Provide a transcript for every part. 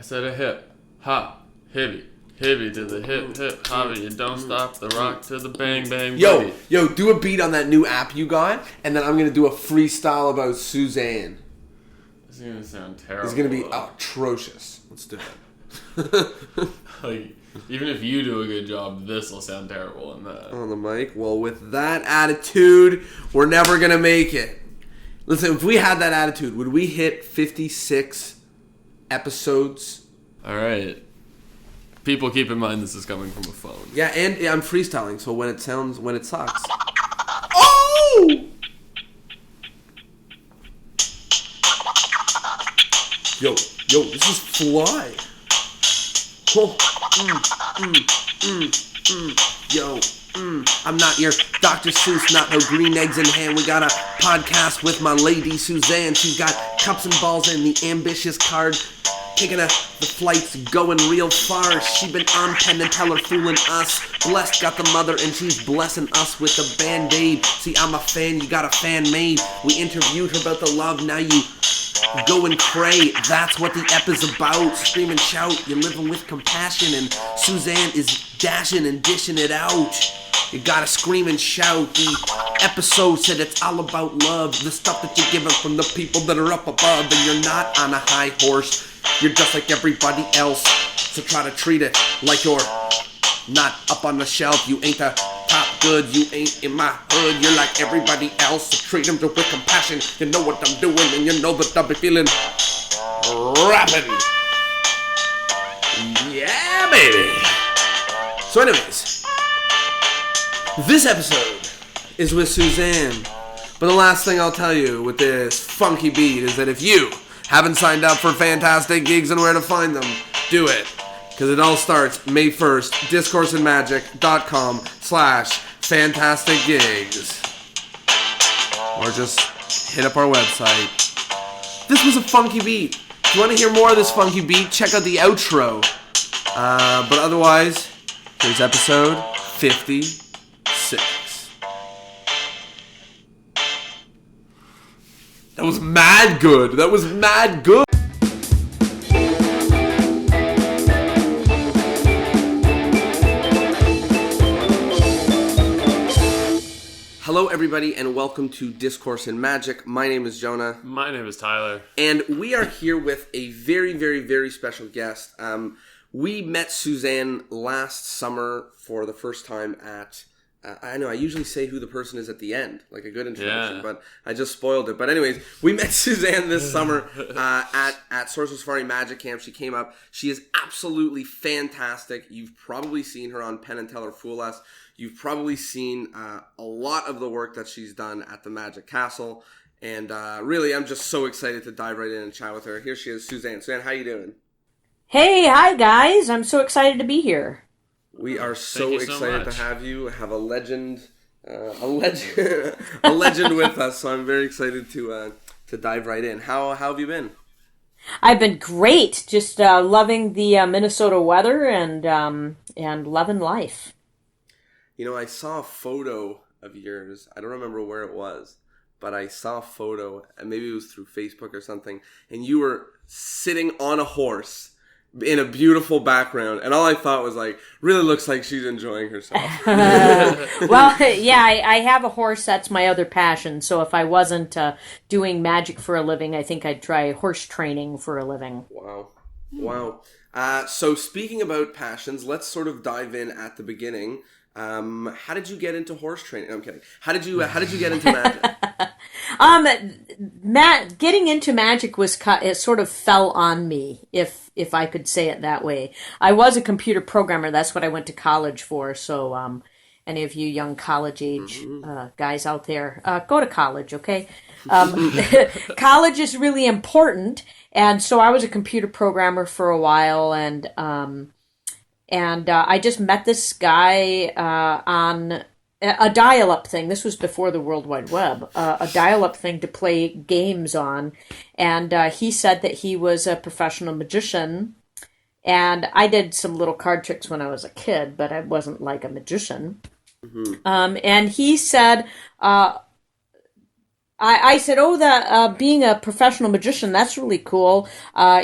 I said a hip, hop, hippie. Hippie to the hip, hip, hobby, and don't stop the rock to the bang, bang, Yo, do a beat on that new app you got, and then I'm going to do a freestyle about Suzanne. This is going to sound terrible. It's going to be atrocious. Let's do it. Like, even if you do a good job, this will sound terrible on that. On the mic? Well, with that attitude, we're never going to make it. Listen, if we had that attitude, would we hit 56 episodes? All right. People keep in mind this is coming from a phone. Yeah, and I'm freestyling, so when it sucks. Oh! Yo, this is fly. Oh, Yo, I'm not your Dr. Seuss, not no green eggs in hand. We got a podcast with my lady Suzanne. She's got cups and balls and the ambitious card. Taking the flights, going real far. She been on Penn and Teller fooling us. Blessed got the mother and she's blessing us with a band-aid. See, I'm a fan, you got a fan made. We interviewed her about the love, now you go and cray. That's what the ep is about. Scream and shout, you're living with compassion. And Suzanne is dashing and dishing it out. You gotta scream and shout. The episode said it's all about love. The stuff that you're giving from the people that are up above. And you're not on a high horse. You're just like everybody else. So try to treat it like you're not up on the shelf. You ain't the top good. You ain't in my hood. You're like everybody else. So treat them with compassion. You know what I'm doing and you know that I'll be feeling rapping. Yeah, baby. So anyways, this episode is with Suzanne. But the last thing I'll tell you with this funky beat is that if you haven't signed up for fantastic gigs and where to find them, do it. Because it all starts May 1st, discourseandmagic.com/fantasticgigs. Or just hit up our website. This was a funky beat. If you want to hear more of this funky beat, check out the outro. But otherwise, here's episode 56. That was mad good. Hello, everybody, and welcome to Discourse and Magic. My name is Jonah. My name is Tyler. And we are here with a very, very, very special guest. We met Suzanne last summer for the first time at... I know, I usually say who the person is at the end, like a good introduction, but I just spoiled it. But anyways, we met Suzanne this summer at Sorcerer Safari Magic Camp. She came up. She is absolutely fantastic. You've probably seen her on Penn and Teller Fool Us. You've probably seen a lot of the work that she's done at the Magic Castle. And really, I'm just so excited to dive right in and chat with her. Here she is, Suzanne. Suzanne, how you doing? Hey, hi guys. I'm so excited to be here. We are so excited to have you. Have a legend with us. So I'm very excited to dive right in. How have you been? I've been great. Just loving the Minnesota weather and loving life. You know, I saw a photo of yours. I don't remember where it was, but I saw a photo, and maybe it was through Facebook or something, and you were sitting on a horse in a beautiful background, and all I thought was like, really looks like she's enjoying herself. Well, yeah, I have a horse. That's my other passion. So if I wasn't doing magic for a living, I think I'd try horse training for a living. Wow. So speaking about passions, let's sort of dive in at the beginning. How did you get into horse training? No, I'm kidding. How did you get into magic? Getting into magic it sort of fell on me, if I could say it that way. I was a computer programmer. That's what I went to college for. So, any of you young college age guys out there, go to college, okay? College is really important, and so I was a computer programmer for a while, and I just met this guy on a dial-up thing. This was before the World Wide Web. A dial-up thing to play games on. And he said that he was a professional magician. And I did some little card tricks when I was a kid, but I wasn't like a magician. Mm-hmm. And he said, I I said, oh, being a professional magician, that's really cool.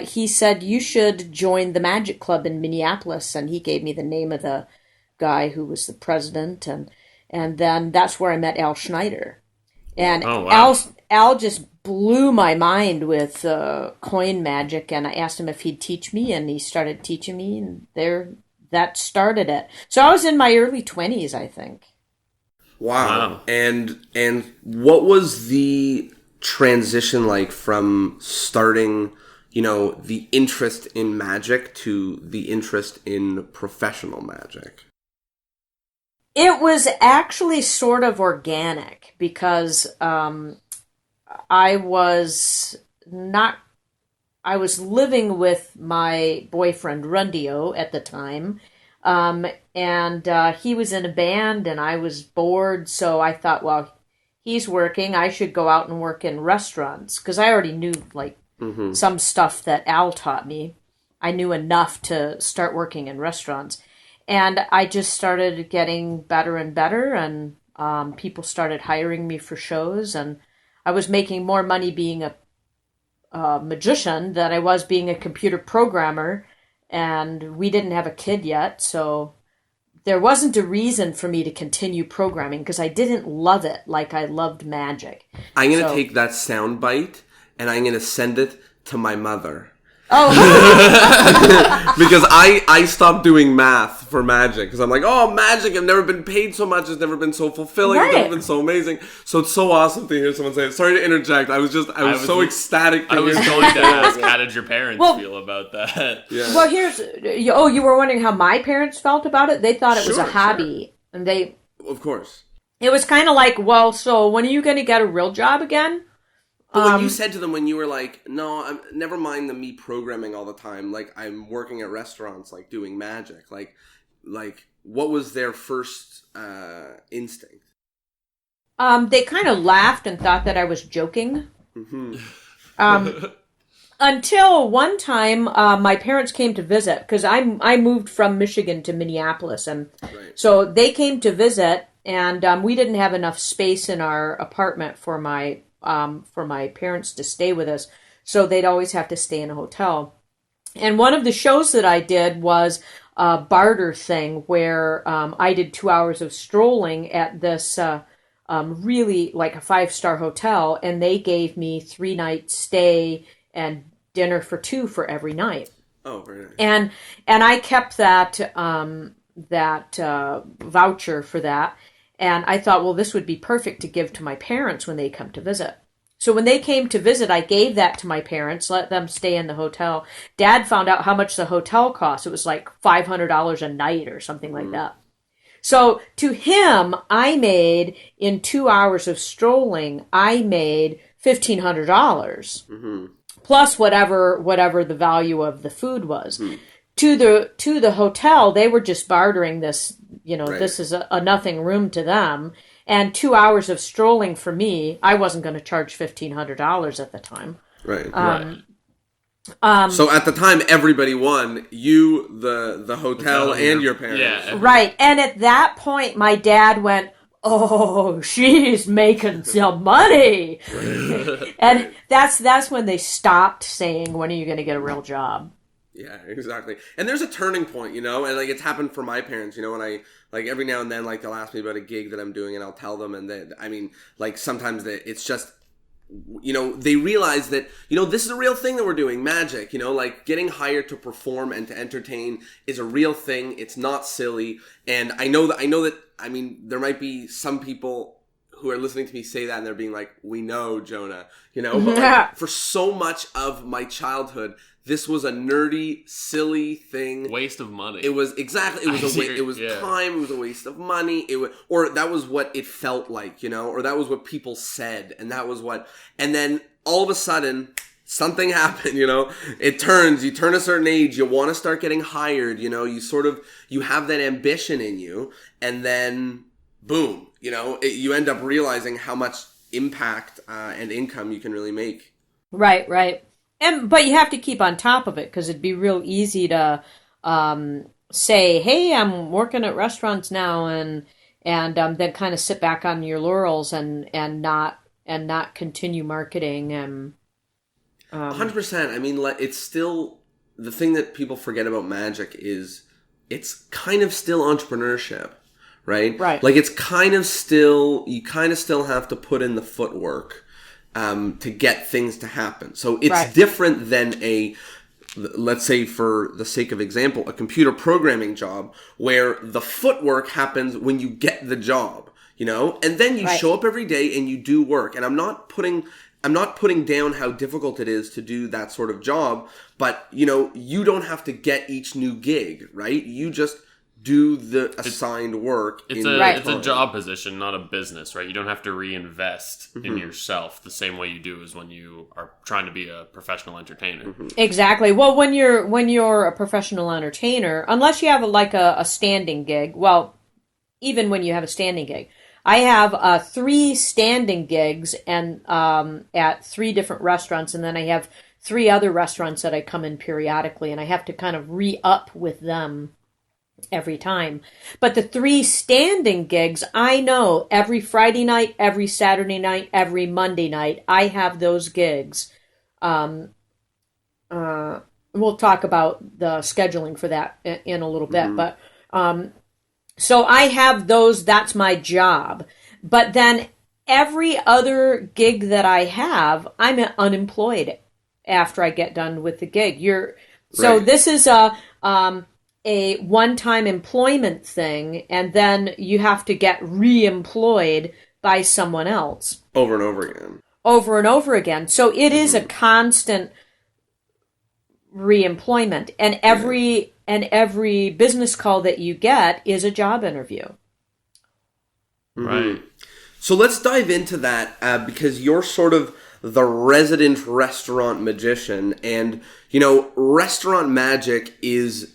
He said, you should join the Magic Club in Minneapolis. And he gave me the name of the guy who was the president. And then that's where I met Al Schneider. And Oh, wow. Al just blew my mind with coin magic. And I asked him if he'd teach me, and he started teaching me. And that started it. So I was in my early 20s, I think. Wow. And what was the transition like from starting, the interest in magic to the interest in professional magic? It was actually sort of organic because I was living with my boyfriend Rundio at the time. And he was in a band and I was bored. So I thought, well, he's working. I should go out and work in restaurants because I already knew some stuff that Al taught me. I knew enough to start working in restaurants. And I just started getting better and better. And people started hiring me for shows. And I was making more money being a magician than I was being a computer programmer. And we didn't have a kid yet, so there wasn't a reason for me to continue programming because I didn't love it like I loved magic. I'm going to take that sound bite and I'm going to send it to my mother. Oh. Because I stopped doing math for magic because I'm like, oh, magic, I've never been paid so much, it's never been so fulfilling, It's never been so amazing. So it's so awesome to hear someone say it. Sorry to interject. I was so ecstatic. I was going to ask, how did your parents feel about that? Yeah. Well, you were wondering how my parents felt about it? They thought it was a hobby. Sure. And of course. It was kind of like, well, so when are you going to get a real job again? But when you said to them, when you were like, no, never mind me programming all the time, like I'm working at restaurants, like doing magic, like what was their first instinct? They kind of laughed and thought that I was joking. Mm-hmm. Until one time, my parents came to visit because I moved from Michigan to Minneapolis, and so they came to visit, and we didn't have enough space in our apartment for my parents to stay with us, so they'd always have to stay in a hotel. And one of the shows that I did was a barter thing where I did 2 hours of strolling at this really like a 5-star hotel, and they gave me 3-night stay and dinner for 2 for every night. Oh, very nice. And I kept that voucher for that. And I thought, well, this would be perfect to give to my parents when they come to visit. So when they came to visit, I gave that to my parents, let them stay in the hotel. Dad found out how much the hotel cost. It was like $500 a night or something like that. So to him, I made, in 2 hours of strolling, I made $1,500 plus whatever the value of the food was. To the hotel, they were just bartering this, this is a nothing room to them. And 2 hours of strolling for me, I wasn't going to charge $1,500 at the time. Right. So at the time, everybody won. You, the hotel, and your parents. Yeah. Right. And at that point, my dad went, oh, she's making some money. And that's when they stopped saying, when are you going to get a real job? Yeah, exactly. And there's a turning point, and like it's happened for my parents, and I like every now and then, like they'll ask me about a gig that I'm doing, and I'll tell them, and like sometimes it's just, they realize that, this is a real thing that we're doing, magic, like getting hired to perform and to entertain is a real thing. It's not silly, and I know that there might be some people who are listening to me say that and they're being like, we know, Jonah, but like, for so much of my childhood, this was a nerdy, silly thing. Waste of money. It was exactly. It was it was time. It was a waste of money. Or that was what it felt like, or that was what people said, and that was what. And then all of a sudden, something happened. It turns. You turn a certain age. You want to start getting hired. You have that ambition in you, and then boom. You end up realizing how much impact and income you can really make. Right. But you have to keep on top of it because it'd be real easy to say, "Hey, I'm working at restaurants now," and then kind of sit back on your laurels and not not continue marketing and 100%. I mean, it's still the thing that people forget about magic is it's kind of still entrepreneurship, right? Right. Like it's kind of still, you kind of still have to put in the footwork to get things to happen. So it's different than let's say for the sake of example, a computer programming job where the footwork happens when you get the job, you know, and then you show up every day and you do work. And I'm not putting down how difficult it is to do that sort of job, but you know, you don't have to get each new gig, right? You just do the assigned work. It's a job position, not a business, right? You don't have to reinvest in yourself the same way you do as when you are trying to be a professional entertainer. Exactly. Well, when you're a professional entertainer, unless you have a standing gig, well, even when you have a standing gig, I have 3 standing gigs and at 3 different restaurants, and then I have 3 other restaurants that I come in periodically, and I have to kind of re-up with them every time. But the 3 standing gigs, I know every Friday night, every Saturday night, every Monday night, I have those gigs. We'll talk about the scheduling for that in a little bit, but so I have those, that's my job. But then every other gig that I have, I'm unemployed after I get done with the gig. This is a one-time employment thing, and then you have to get re-employed by someone else. Over and over again. Over and over again. So it is a constant re-employment, and every business call that you get is a job interview. Right. So let's dive into that because you're sort of the resident restaurant magician, and you know, restaurant magic is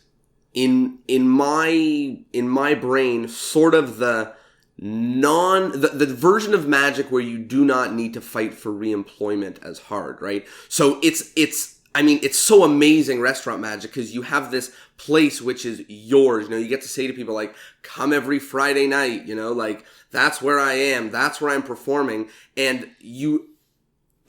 in my brain sort of the version of magic where you do not need to fight for re-employment as hard, right? So it's so amazing, restaurant magic, because you have this place which is yours. You know, you get to say to people like, come every Friday night, you know, like that's where I am, that's where I'm performing. And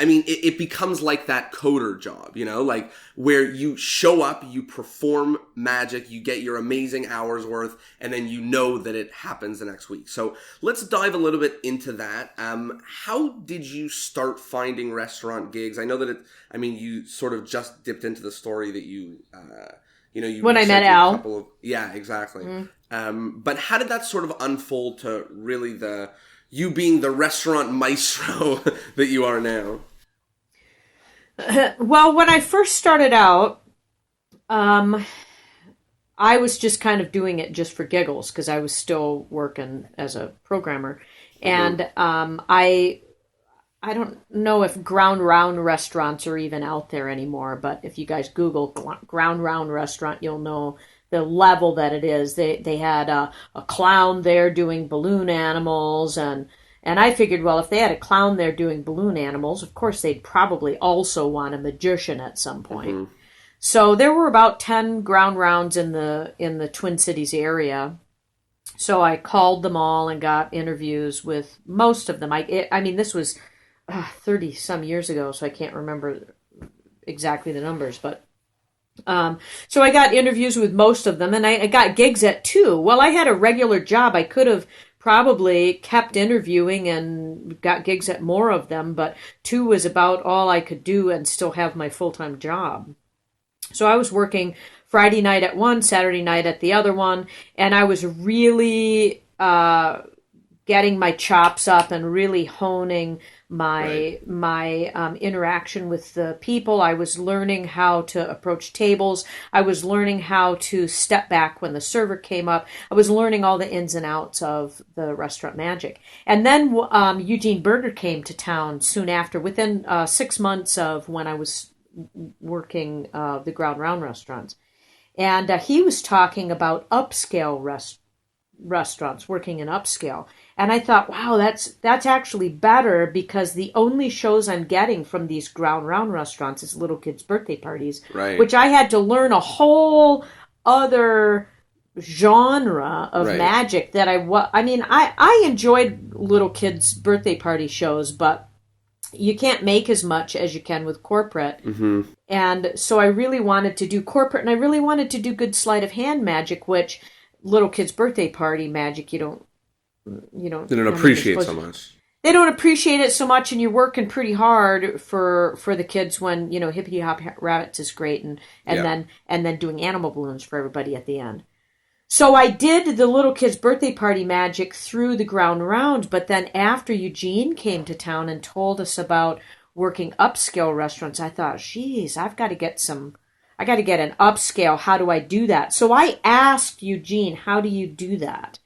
it becomes like that coder job, you know, like where you show up, you perform magic, you get your amazing hours worth, and then you know that it happens the next week. So let's dive a little bit into that. How did you start finding restaurant gigs? I know that you sort of just dipped into the story that you when I met Al. Yeah, exactly. But how did that sort of unfold to really you being the restaurant maestro that you are now? Well, when I first started out, I was just kind of doing it just for giggles because I was still working as a programmer. And I don't know if ground round restaurants are even out there anymore, but if you guys Google ground round restaurant, you'll know the level that it is. They had a clown there doing balloon animals, and I figured, well, if they had a clown there doing balloon animals, of course they'd probably also want a magician at some point. So there were about 10 ground rounds in the Twin Cities area. So I called them all and got interviews with most of them. This was 30 some years ago, so I can't remember exactly the numbers, but so I got interviews with most of them, and I got gigs at 2. Well, I had a regular job. I could have probably kept interviewing and got gigs at more of them, but 2 was about all I could do and still have my full-time job. So I was working Friday night at one, Saturday night at the other one, and I was really getting my chops up and really honing my interaction with the people. I was learning how to approach tables. I was learning how to step back when the server came up. I was learning all the ins and outs of the restaurant magic. And then Eugene Berger came to town soon after, within 6 months of when I was working the ground round restaurants. And he was talking about upscale restaurants, working in upscale. And I thought, wow, that's actually better, because the only shows I'm getting from these ground round restaurants is little kids' birthday parties, right, which I had to learn a whole other genre of magic that I enjoyed little kids' birthday party shows, but you can't make as much as you can with corporate. Mm-hmm. And so I really wanted to do corporate, and I really wanted to do good sleight of hand magic, which little kids' birthday party magic, you don't They don't appreciate so much. They don't appreciate it so much, and you're working pretty hard for the kids when, Hippity Hop Rabbits is great, and then doing animal balloons for everybody at the end. So I did the little kids' birthday party magic through the ground round, but then after Eugene came to town and told us about working upscale restaurants, I thought, geez, I got to get an upscale. How do I do that? So I asked Eugene, how do you do that?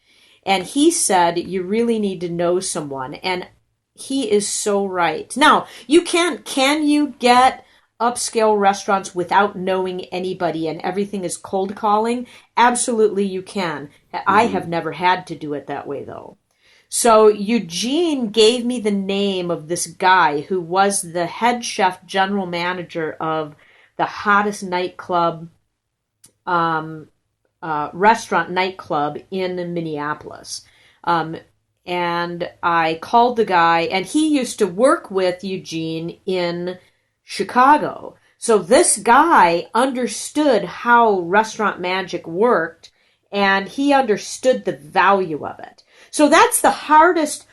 And he said, you really need to know someone. And he is so right. Now, can you get upscale restaurants without knowing anybody and everything is cold calling? Absolutely you can. I have never had to do it that way, though. So Eugene gave me the name of this guy who was the head chef general manager of the hottest nightclub, restaurant nightclub in Minneapolis. And I called the guy, and he used to work with Eugene in Chicago. So this guy understood how restaurant magic worked, and he understood the value of it. So that's the hardest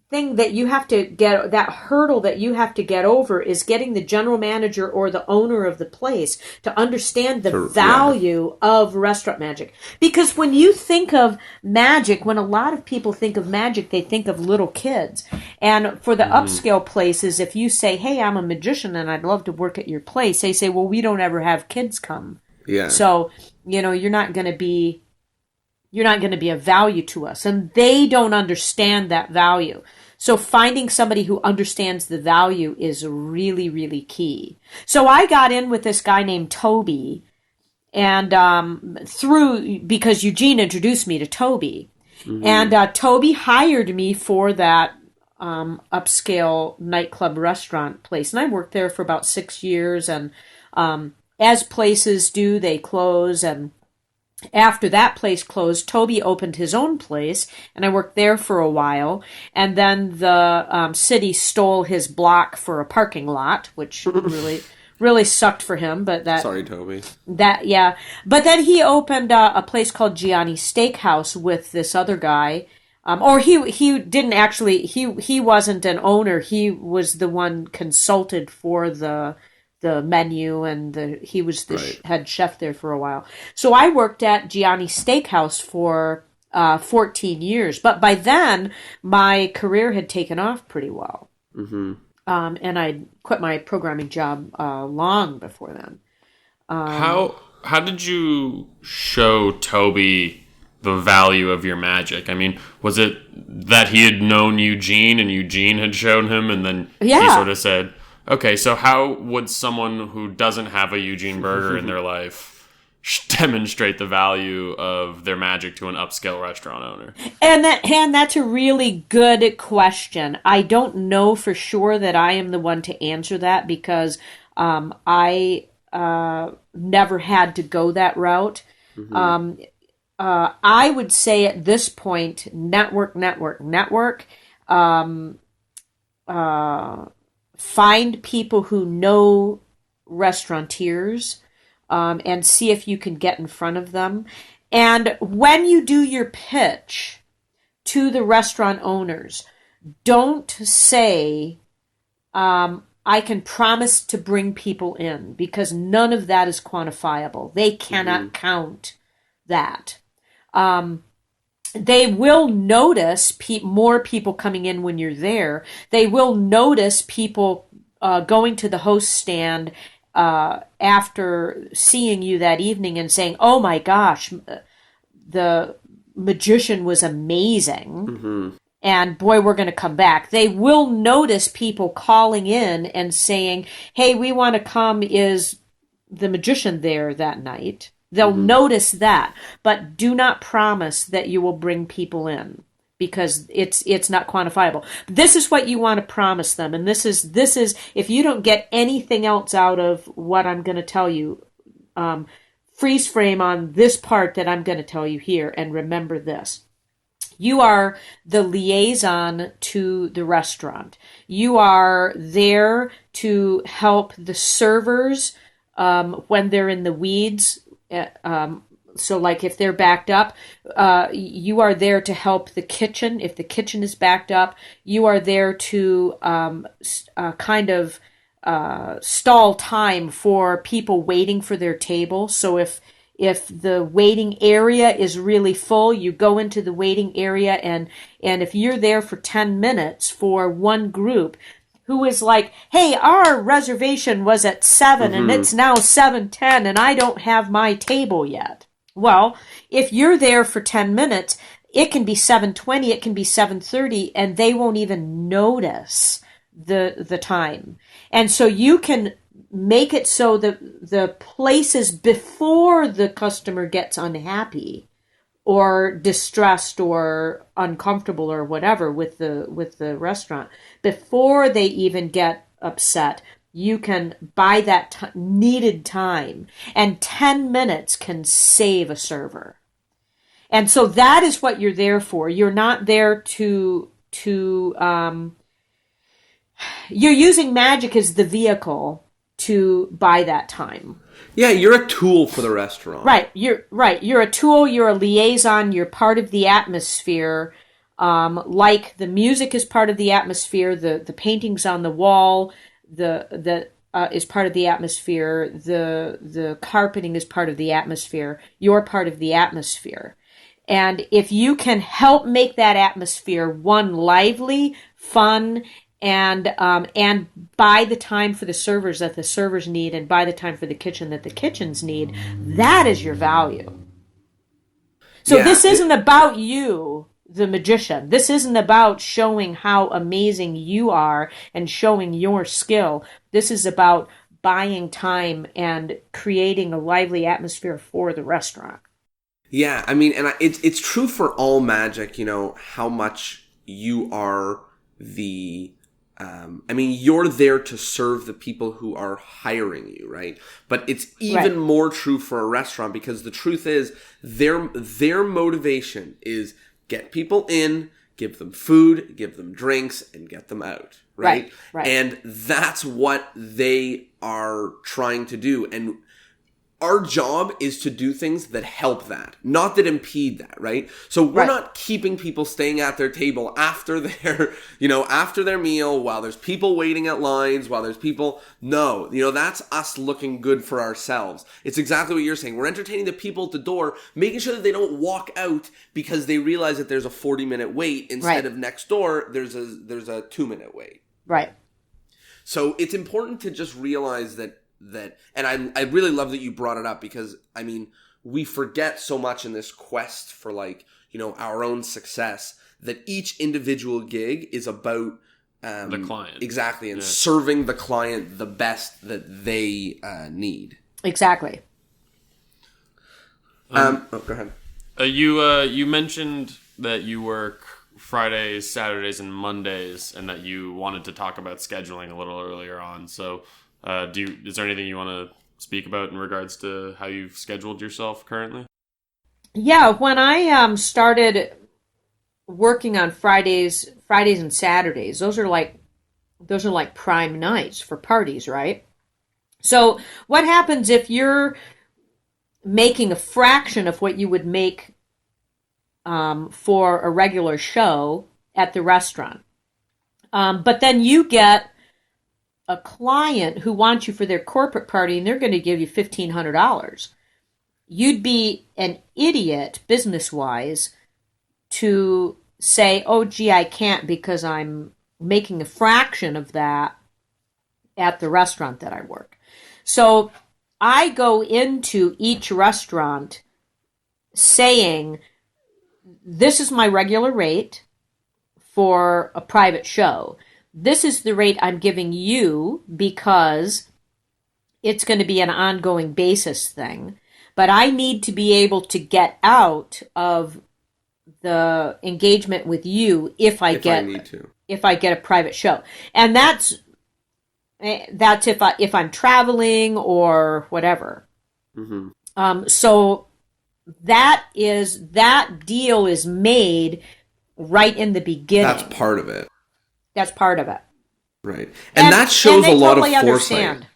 thing that you have to get, that hurdle that you have to get over, is getting the general manager or the owner of the place to understand the value of restaurant magic. Because when you think of magic, when a lot of people think of magic, they think of little kids. And for the upscale places, if you say, hey, I'm a magician and I'd love to work at your place, they say, well, we don't ever have kids come. Yeah. So, you're not going to be of value to us. And they don't understand that value. So finding somebody who understands the value is really, really key. So I got in with this guy named Toby, and because Eugene introduced me to Toby. Mm-hmm. And Toby hired me for that upscale nightclub restaurant place. And I worked there for about 6 years. And as places do, they close. And after that place closed, Toby opened his own place, and I worked there for a while. And then the city stole his block for a parking lot, which really sucked for him. But sorry, Toby. But then he opened a place called Gianni's Steakhouse with this other guy. Or he didn't actually. He wasn't an owner. He was the one consulted for the menu, and he was the head chef there for a while. So I worked at Gianni's Steakhouse for 14 years. But by then, my career had taken off pretty well. Mm-hmm. And I quit my programming job long before then. How did you show Toby the value of your magic? I mean, was it that he had known Eugene and Eugene had shown him, and then he sort of said, okay, so how would someone who doesn't have a Eugene Burger in their life demonstrate the value of their magic to an upscale restaurant owner? And that's a really good question. I don't know for sure that I am the one to answer that, because I never had to go that route. Mm-hmm. I would say at this point, network. Find people who know restaurateurs, and see if you can get in front of them. And when you do your pitch to the restaurant owners, don't say, I can promise to bring people in, because none of that is quantifiable. They cannot count that. They will notice more people coming in when you're there. They will notice people going to the host stand after seeing you that evening and saying, oh my gosh, the magician was amazing. Mm-hmm. And boy, we're going to come back. They will notice people calling in and saying, hey, we want to come. Is the magician there that night? They'll notice that, but do not promise that you will bring people in, because it's not quantifiable. This is what you want to promise them, and this is if you don't get anything else out of what I'm going to tell you, freeze frame on this part that I'm going to tell you here, and remember this. You are the liaison to the restaurant. You are there to help the servers when they're in the weeds. So like if they're backed up, you are there to help the kitchen. If the kitchen is backed up, you are there to stall time for people waiting for their table. So if the waiting area is really full, you go into the waiting area, and if you're there for 10 minutes for one group who is like, hey, our reservation was at 7 and it's now 7:10 and I don't have my table yet. Well, if you're there for 10 minutes, it can be 7:20, it can be 7:30, and they won't even notice the time. And so you can make it so that the places before the customer gets unhappy or distressed or uncomfortable or whatever with the restaurant, before they even get upset, you can buy that needed time, and 10 minutes can save a server. And so that is what you're there for. You're not there to you're using magic as the vehicle to buy that time. Yeah, you're a tool for the restaurant. Right. You're a tool. You're a liaison. You're part of the atmosphere. Like the music is part of the atmosphere. The paintings on the wall, is part of the atmosphere. The carpeting is part of the atmosphere. You're part of the atmosphere. And if you can help make that atmosphere, one, lively, fun, and buy the time for the servers that the servers need, and buy the time for the kitchen that the kitchens need, that is your value. So this isn't about you, the magician. This isn't about showing how amazing you are and showing your skill. This is about buying time and creating a lively atmosphere for the restaurant. Yeah, I mean, and it's true for all magic, how much you are you're there to serve the people who are hiring you, right? But it's even more true for a restaurant, because the truth is their motivation is get people in, give them food, give them drinks, and get them out, right? Right. And that's what they are trying to do. And our job is to do things that help that, not that impede that, right? So we're not keeping people staying at their table after their meal, while there's people waiting at lines, while there's people. No, that's us looking good for ourselves. It's exactly what you're saying. We're entertaining the people at the door, making sure that they don't walk out because they realize that there's a 40-minute wait instead of next door there's a 2-minute wait. Right. So it's important to just realize that, and I really love that you brought it up, because we forget so much in this quest for our own success, that each individual gig is about the client. Exactly. And serving the client the best that they need. Exactly. Go ahead. You mentioned that you work Fridays, Saturdays, and Mondays, and that you wanted to talk about scheduling a little earlier on. So is there anything you want to speak about in regards to how you've scheduled yourself currently? Yeah, when I started working on Fridays and Saturdays, those are like prime nights for parties, right? So what happens if you're making a fraction of what you would make for a regular show at the restaurant? But then you get a client who wants you for their corporate party, and they're going to give you $1,500. You'd be an idiot, business-wise, to say, oh, gee, I can't because I'm making a fraction of that at the restaurant that I work. So I go into each restaurant saying, this is my regular rate for a private show. This is the rate I'm giving you because it's going to be an ongoing basis thing. But I need to be able to get out of the engagement with you if I get a private show. And that's if I'm traveling or whatever. Mm-hmm. So that deal is made right in the beginning. That's part of it. That's part of it. Right. And that shows a lot of foresight. Understand.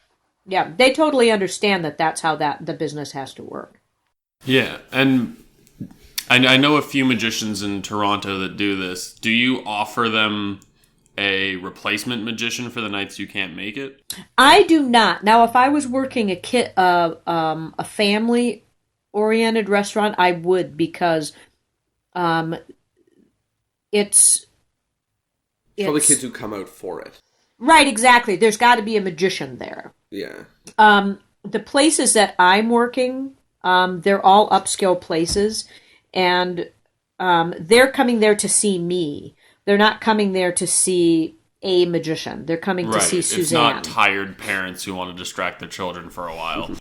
Yeah, they totally understand that that's how the business has to work. Yeah, and I know a few magicians in Toronto that do this. Do you offer them a replacement magician for the nights you can't make it? I do not. Now, if I was working a family-oriented restaurant, I would, because it's for the kids who come out for it. Right, exactly. There's got to be a magician there. Yeah. The places that I'm working, they're all upscale places, and they're coming there to see me. They're not coming there to see a magician. They're coming to see Suzanne. It's not tired parents who want to distract their children for a while.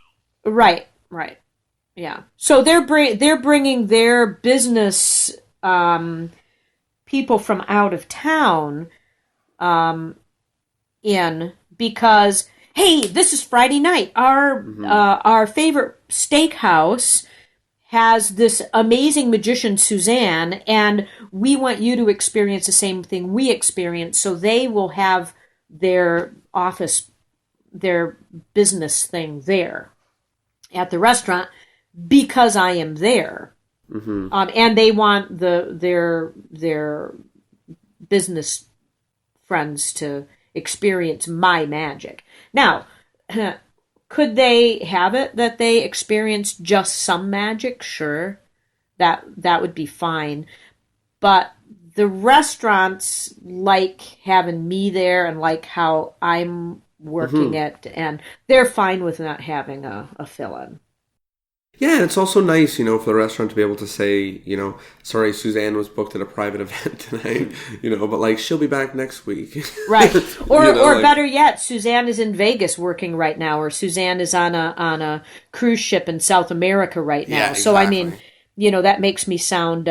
Right. Yeah. So they're bringing their business people from out of town in because, hey, this is Friday night. Our favorite steakhouse has this amazing magician, Suzanne, and we want you to experience the same thing we experience. So they will have their office, their business thing there at the restaurant because I am there. Mm-hmm. And they want their business friends to experience my magic. Now, could they have it that they experience just some magic? Sure, that would be fine. But the restaurants like having me there and like how I'm working it, and they're fine with not having a fill-in. Yeah, and it's also nice, for the restaurant to be able to say, sorry, Suzanne was booked at a private event tonight, but she'll be back next week. Right. Or better yet, Suzanne is in Vegas working right now, or Suzanne is on a cruise ship in South America right now. Yeah, exactly. So I mean, that makes me sound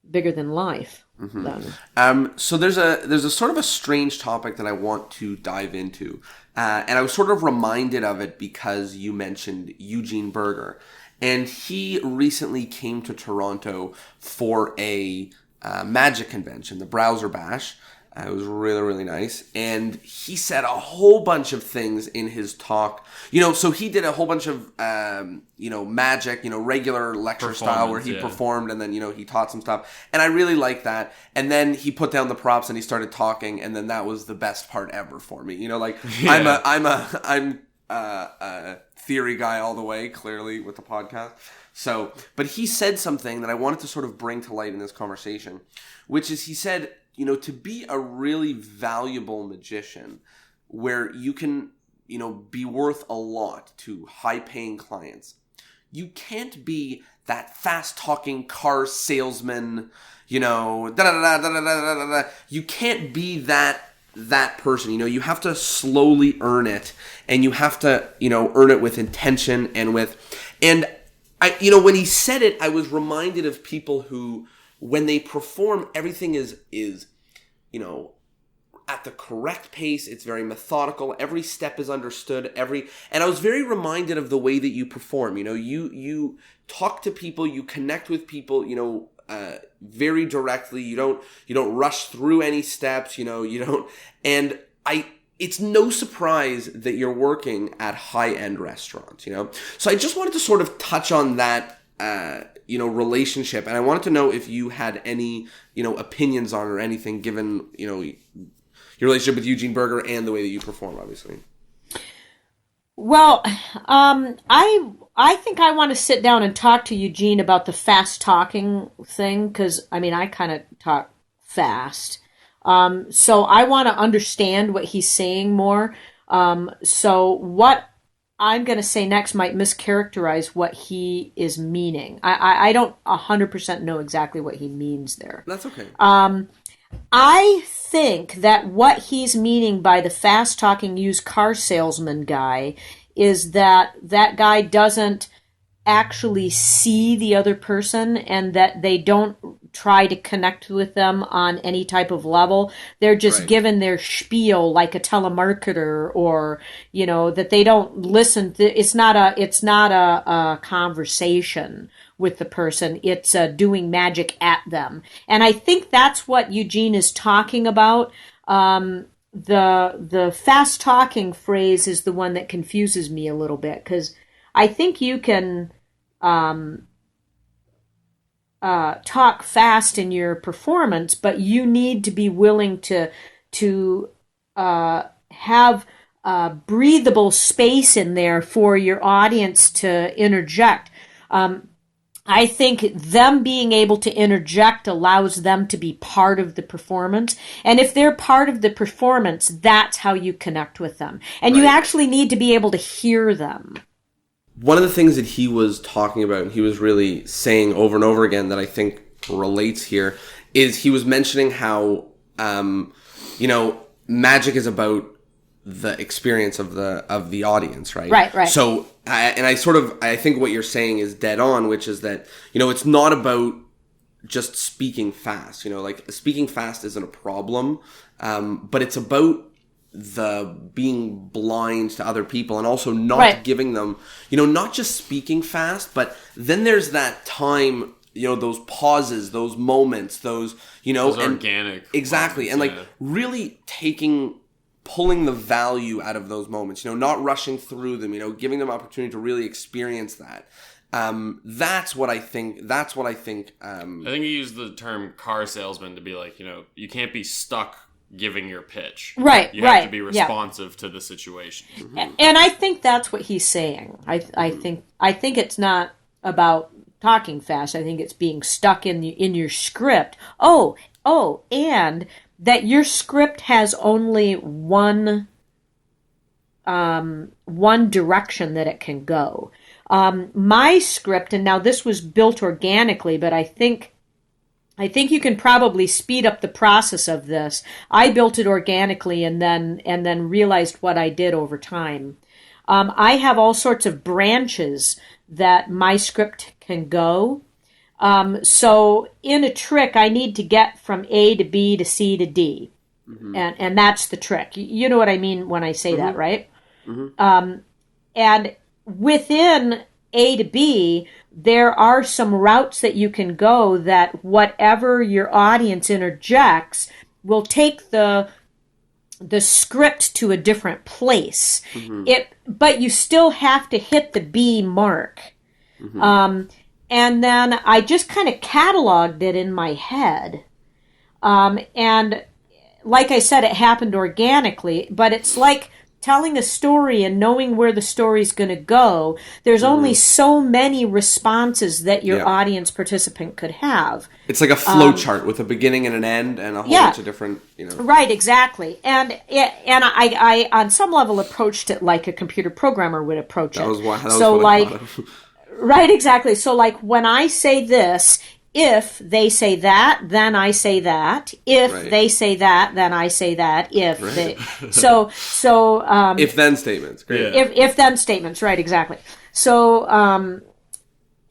bigger than life. Mm-hmm. So there's a sort of a strange topic that I want to dive into. And I was sort of reminded of it because you mentioned Eugene Berger. And he recently came to Toronto for a magic convention, the Browser Bash. It was really, really nice. And he said a whole bunch of things in his talk. So he did a whole bunch of, magic, regular lecture style where he performed and then, he taught some stuff. And I really liked that. And then he put down the props and he started talking. And then that was the best part ever for me. I'm a theory guy all the way, clearly, with the podcast. So, but he said something that I wanted to sort of bring to light in this conversation, which is he said, to be a really valuable magician where you can, be worth a lot to high-paying clients, you can't be that fast-talking car salesman, da-da-da-da-da-da-da-da. You can't be that person. You have to slowly earn it, and you have to, earn it with intention and I, when he said it, I was reminded of people who, when they perform, everything is at the correct pace. It's very methodical. Every step is understood. And I was very reminded of the way that you perform. You talk to people, you connect with people, very directly. You don't rush through any steps. You don't. And it's no surprise that you're working at high-end restaurants. So I just wanted to sort of touch on that. Relationship. And I wanted to know if you had any, opinions on or anything given, your relationship with Eugene Berger and the way that you perform, obviously. Well, I think I want to sit down and talk to Eugene about the fast talking thing, because, I kind of talk fast. So I want to understand what he's saying more. So what I'm going to say next might mischaracterize what he is meaning. I don't 100% know exactly what he means there. That's okay. I think that what he's meaning by the fast-talking used car salesman guy is that guy doesn't actually see the other person and that they don't try to connect with them on any type of level. They're just Right. given their spiel like a telemarketer, or, that they don't listen. It's not a conversation with the person. It's doing magic at them. And I think that's what Eugene is talking about. The fast talking phrase is the one that confuses me a little bit, because I think you can talk fast in your performance, but you need to be willing to have breathable space in there for your audience to interject. I think them being able to interject allows them to be part of the performance. And if they're part of the performance, that's how you connect with them. And you actually need to be able to hear them. One of the things that he was talking about, and he was really saying over and over again that I think relates here, is he was mentioning how, magic is about the experience of the audience, right? Right. So, I think what you're saying is dead on, which is that, it's not about just speaking fast. Like, speaking fast isn't a problem, but it's about the being blind to other people, and also not giving them, not just speaking fast, but then there's that time, those pauses, those moments, those organic. Exactly. Moments, and really pulling the value out of those moments, not rushing through them, giving them opportunity to really experience that. That's what I think. I think he used the term car salesman to be like, you can't be stuck giving your pitch. Right. You have to be responsive to the situation. Mm-hmm. And I think that's what he's saying. I think it's not about talking fast. I think it's being stuck in your script. And that your script has only one direction that it can go. My script, and now this was built organically, but I think you can probably speed up the process of this. I built it organically and then realized what I did over time. I have all sorts of branches that my script can go. So in a trick, I need to get from A to B to C to D. Mm-hmm. And that's the trick. You know what I mean when I say that, right? Mm-hmm. And within A to B, there are some routes that you can go that whatever your audience interjects will take the script to a different place. Mm-hmm. But you still have to hit the B mark. Mm-hmm. And then I just kind of cataloged it in my head. And like I said, it happened organically, but it's like telling a story and knowing where the story's going to go. There's only so many responses that your audience participant could have. It's like a flow chart with a beginning and an end and a whole bunch of different, Right, exactly. And I on some level approached it like a computer programmer would approach it. That was what I thought of. Right, exactly. So like when I say this, if they say that, then I say that. If they say that, then I say that. If they so if then statements. Great. If then statements, right, exactly. So and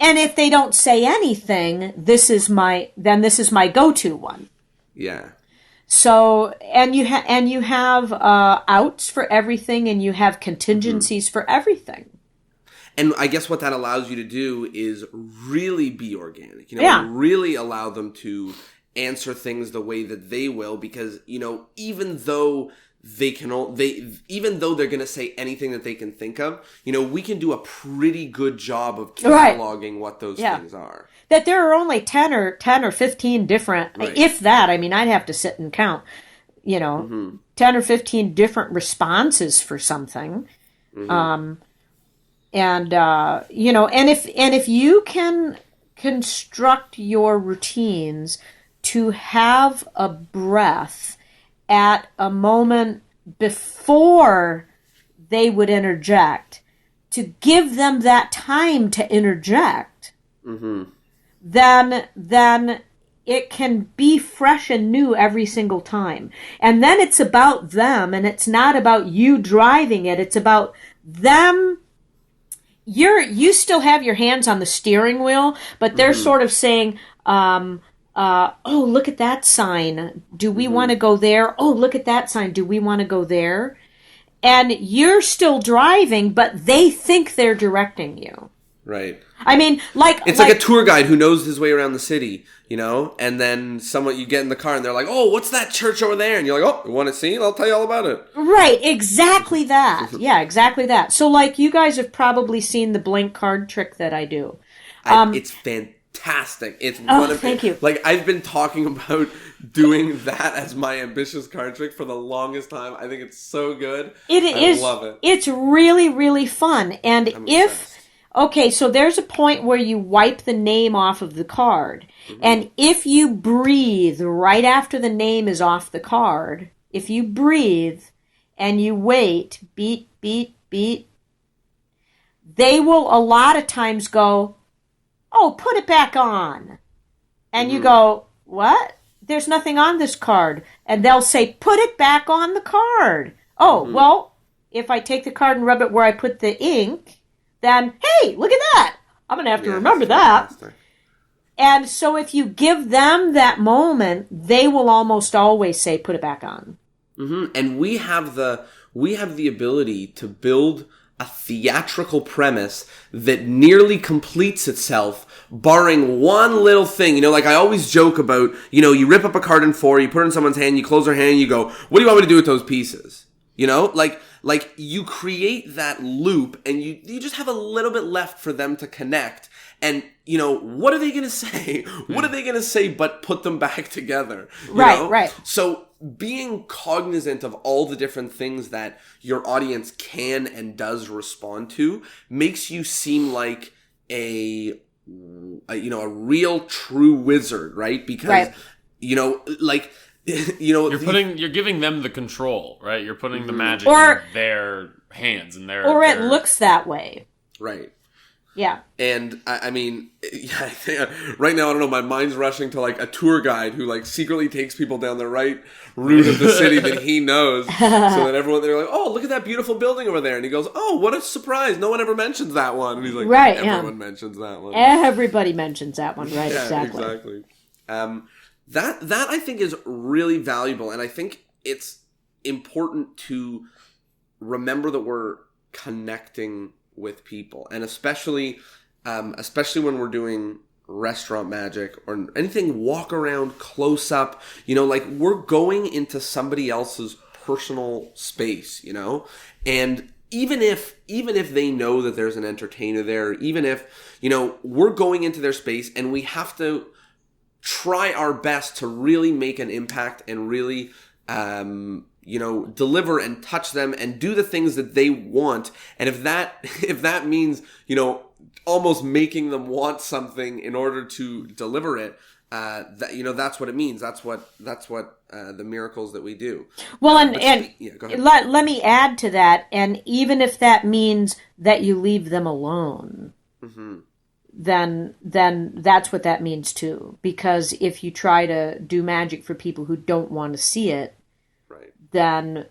if they don't say anything, this is my go-to one. Yeah. So and you have outs for everything, and you have contingencies for everything. And I guess what that allows you to do is really be organic, really allow them to answer things the way that they will, because, even though they're going to say anything that they can think of, we can do a pretty good job of cataloging what those things are. That there are only 10 or 15 different, if that, I'd have to sit and count, 10 or 15 different responses for something. Mm-hmm. And if you can construct your routines to have a breath at a moment before they would interject, to give them that time to interject, then it can be fresh and new every single time. And then it's about them, and it's not about you driving it. It's about them you still have your hands on the steering wheel, but they're sort of saying, oh, look at that sign. Do we want to go there? Oh, look at that sign. Do we want to go there? And you're still driving, but they think they're directing you. Right. I mean, it's like a tour guide who knows his way around the city, you know? And then you get in the car and they're like, oh, what's that church over there? And you're like, oh, you want to see? I'll tell you all about it. Right, exactly that. Yeah, exactly that. So, you guys have probably seen the blank card trick that I do. It's fantastic. It's one of thank you. I've been talking about doing that as my ambitious card trick for the longest time. I think it's so good. I love it. It's really, really fun. And okay, so there's a point where you wipe the name off of the card. And if you breathe right after the name is off the card, if you breathe and you wait, beat, beat, beat, they will a lot of times go, oh, put it back on. And you go, what? There's nothing on this card. And they'll say, put it back on the card. Oh, well, if I take the card and rub it where I put the ink, then, hey, look at that. I'm going to have to remember that. Fantastic. And so if you give them that moment, they will almost always say, put it back on. And we have the ability to build a theatrical premise that nearly completes itself, barring one little thing. You know, I always joke about, you rip up a card in four, you put it in someone's hand, you close their hand, you go, what do you want me to do with those pieces? You know, you create that loop and you just have a little bit left for them to connect. And, what are they going to say? What are they going to say but put them back together? Right. So being cognizant of all the different things that your audience can and does respond to makes you seem like a real true wizard, right? Because, you're giving them the control, right? You're putting the magic in their hands and it looks that way. Right. Yeah. And I mean, right now, I don't know, my mind's rushing to a tour guide who secretly takes people down the right route of the city that he knows. So that they're like, oh, look at that beautiful building over there. And he goes, oh, what a surprise. No one ever mentions that one. And he's like, right, everyone mentions that one. Everybody mentions that one, right? Yeah, exactly. That I think is really valuable. And I think it's important to remember that we're connecting with people, and especially when we're doing restaurant magic or anything walk around close up, we're going into somebody else's personal space, and even if they know that there's an entertainer there, even if we're going into their space and we have to try our best to really make an impact and really deliver and touch them and do the things that they want. And if that means, almost making them want something in order to deliver it, that's what it means. That's what the miracles that we do. Well, go ahead. Let me add to that. And even if that means that you leave them alone, then that's what that means too. Because if you try to do magic for people who don't want to see it, then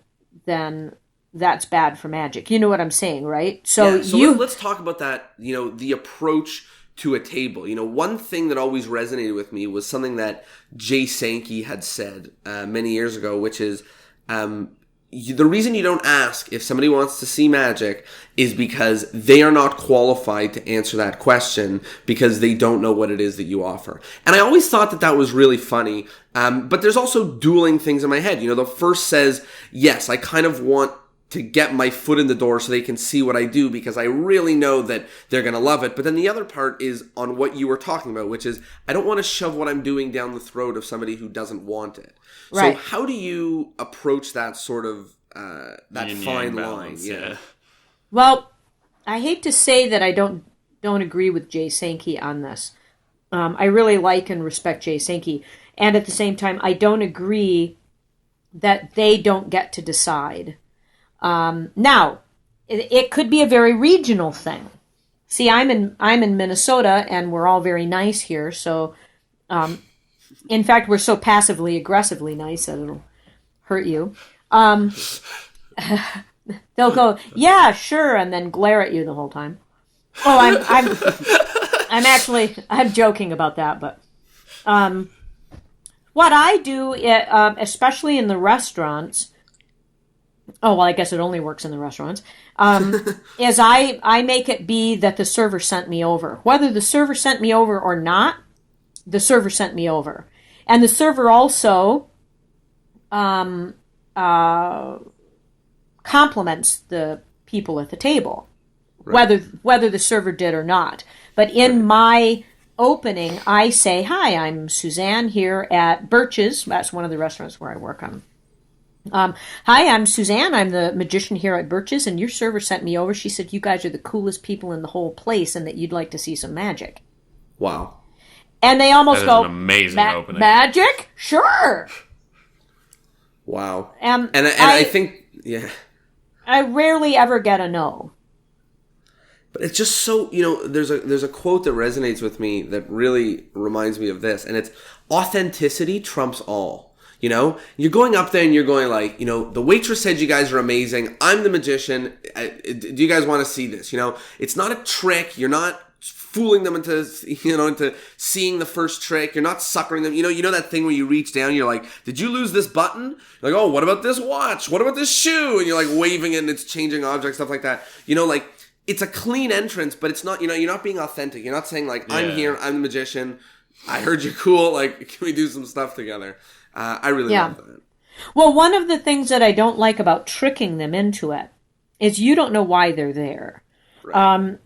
that's bad for magic. You know what I'm saying, right? So let's talk about that, the approach to a table. One thing that always resonated with me was something that Jay Sankey had said many years ago, which is the reason you don't ask if somebody wants to see magic is because they are not qualified to answer that question because they don't know what it is that you offer. And I always thought that was really funny. But there's also dueling things in my head. The first says, yes, I kind of want to get my foot in the door so they can see what I do because I really know that they're going to love it. But then the other part is on what you were talking about, which is I don't want to shove what I'm doing down the throat of somebody who doesn't want it. Right. So how do you approach that sort of that fine balance, line? Yeah. Well, I hate to say that I don't agree with Jay Sankey on this. I really like and respect Jay Sankey. And at the same time, I don't agree that they don't get to decide. Now, it could be a very regional thing. See, I'm in Minnesota, and we're all very nice here. So, in fact, we're so passively aggressively nice that it'll hurt you. They'll go, yeah, sure, and then glare at you the whole time. Oh, I'm joking about that, but what I do, especially in the restaurants, oh, well, I guess it only works in the restaurants, is I make it be that the server sent me over. Whether the server sent me over or not, the server sent me over. And the server also compliments the people at the table, right, whether the server did or not. But in my opening, I say, "Hi, I'm Suzanne here at Birch's." That's one of the restaurants where I work on. "Hi, I'm Suzanne. I'm the magician here at Birch's, and your server sent me over. She said you guys are the coolest people in the whole place and that you'd like to see some magic." Wow. And they almost go, an amazing opening. "Magic? Sure." Wow. And I think, yeah. I rarely ever get a no. But it's just so, there's a quote that resonates with me that really reminds me of this, and it's authenticity trumps all. You're going up there and you're going like, the waitress said you guys are amazing. I'm the magician. Do you guys want to see this? It's not a trick. You're not fooling them into seeing the first trick. You're not suckering them. You know that thing where you reach down, you're like, did you lose this button? You're like, oh, what about this watch? What about this shoe? And you're like waving it and it's changing objects, stuff like that. It's a clean entrance, but it's not, you're not being authentic. You're not saying like, I'm here, I'm the magician. I heard you're cool. Like, can we do some stuff together? I really love that. Well, one of the things that I don't like about tricking them into it is you don't know why they're there. Right.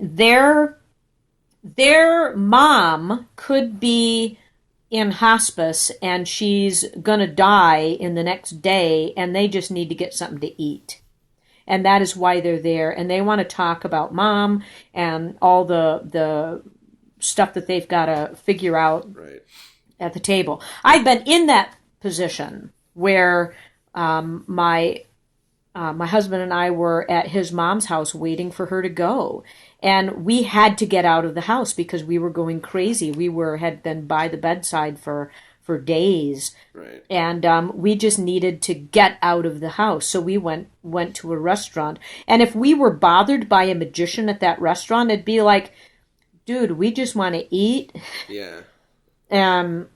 Their mom could be in hospice and she's going to die in the next day and they just need to get something to eat. And that is why they're there. And they want to talk about mom and all the stuff that they've got to figure out at the table. I've been in that position where my husband and I were at his mom's house waiting for her to go. And we had to get out of the house because we were going crazy. We had been by the bedside for days. Right. And we just needed to get out of the house. So we went to a restaurant. And if we were bothered by a magician at that restaurant, it'd be like, dude, we just want to eat. Yeah. And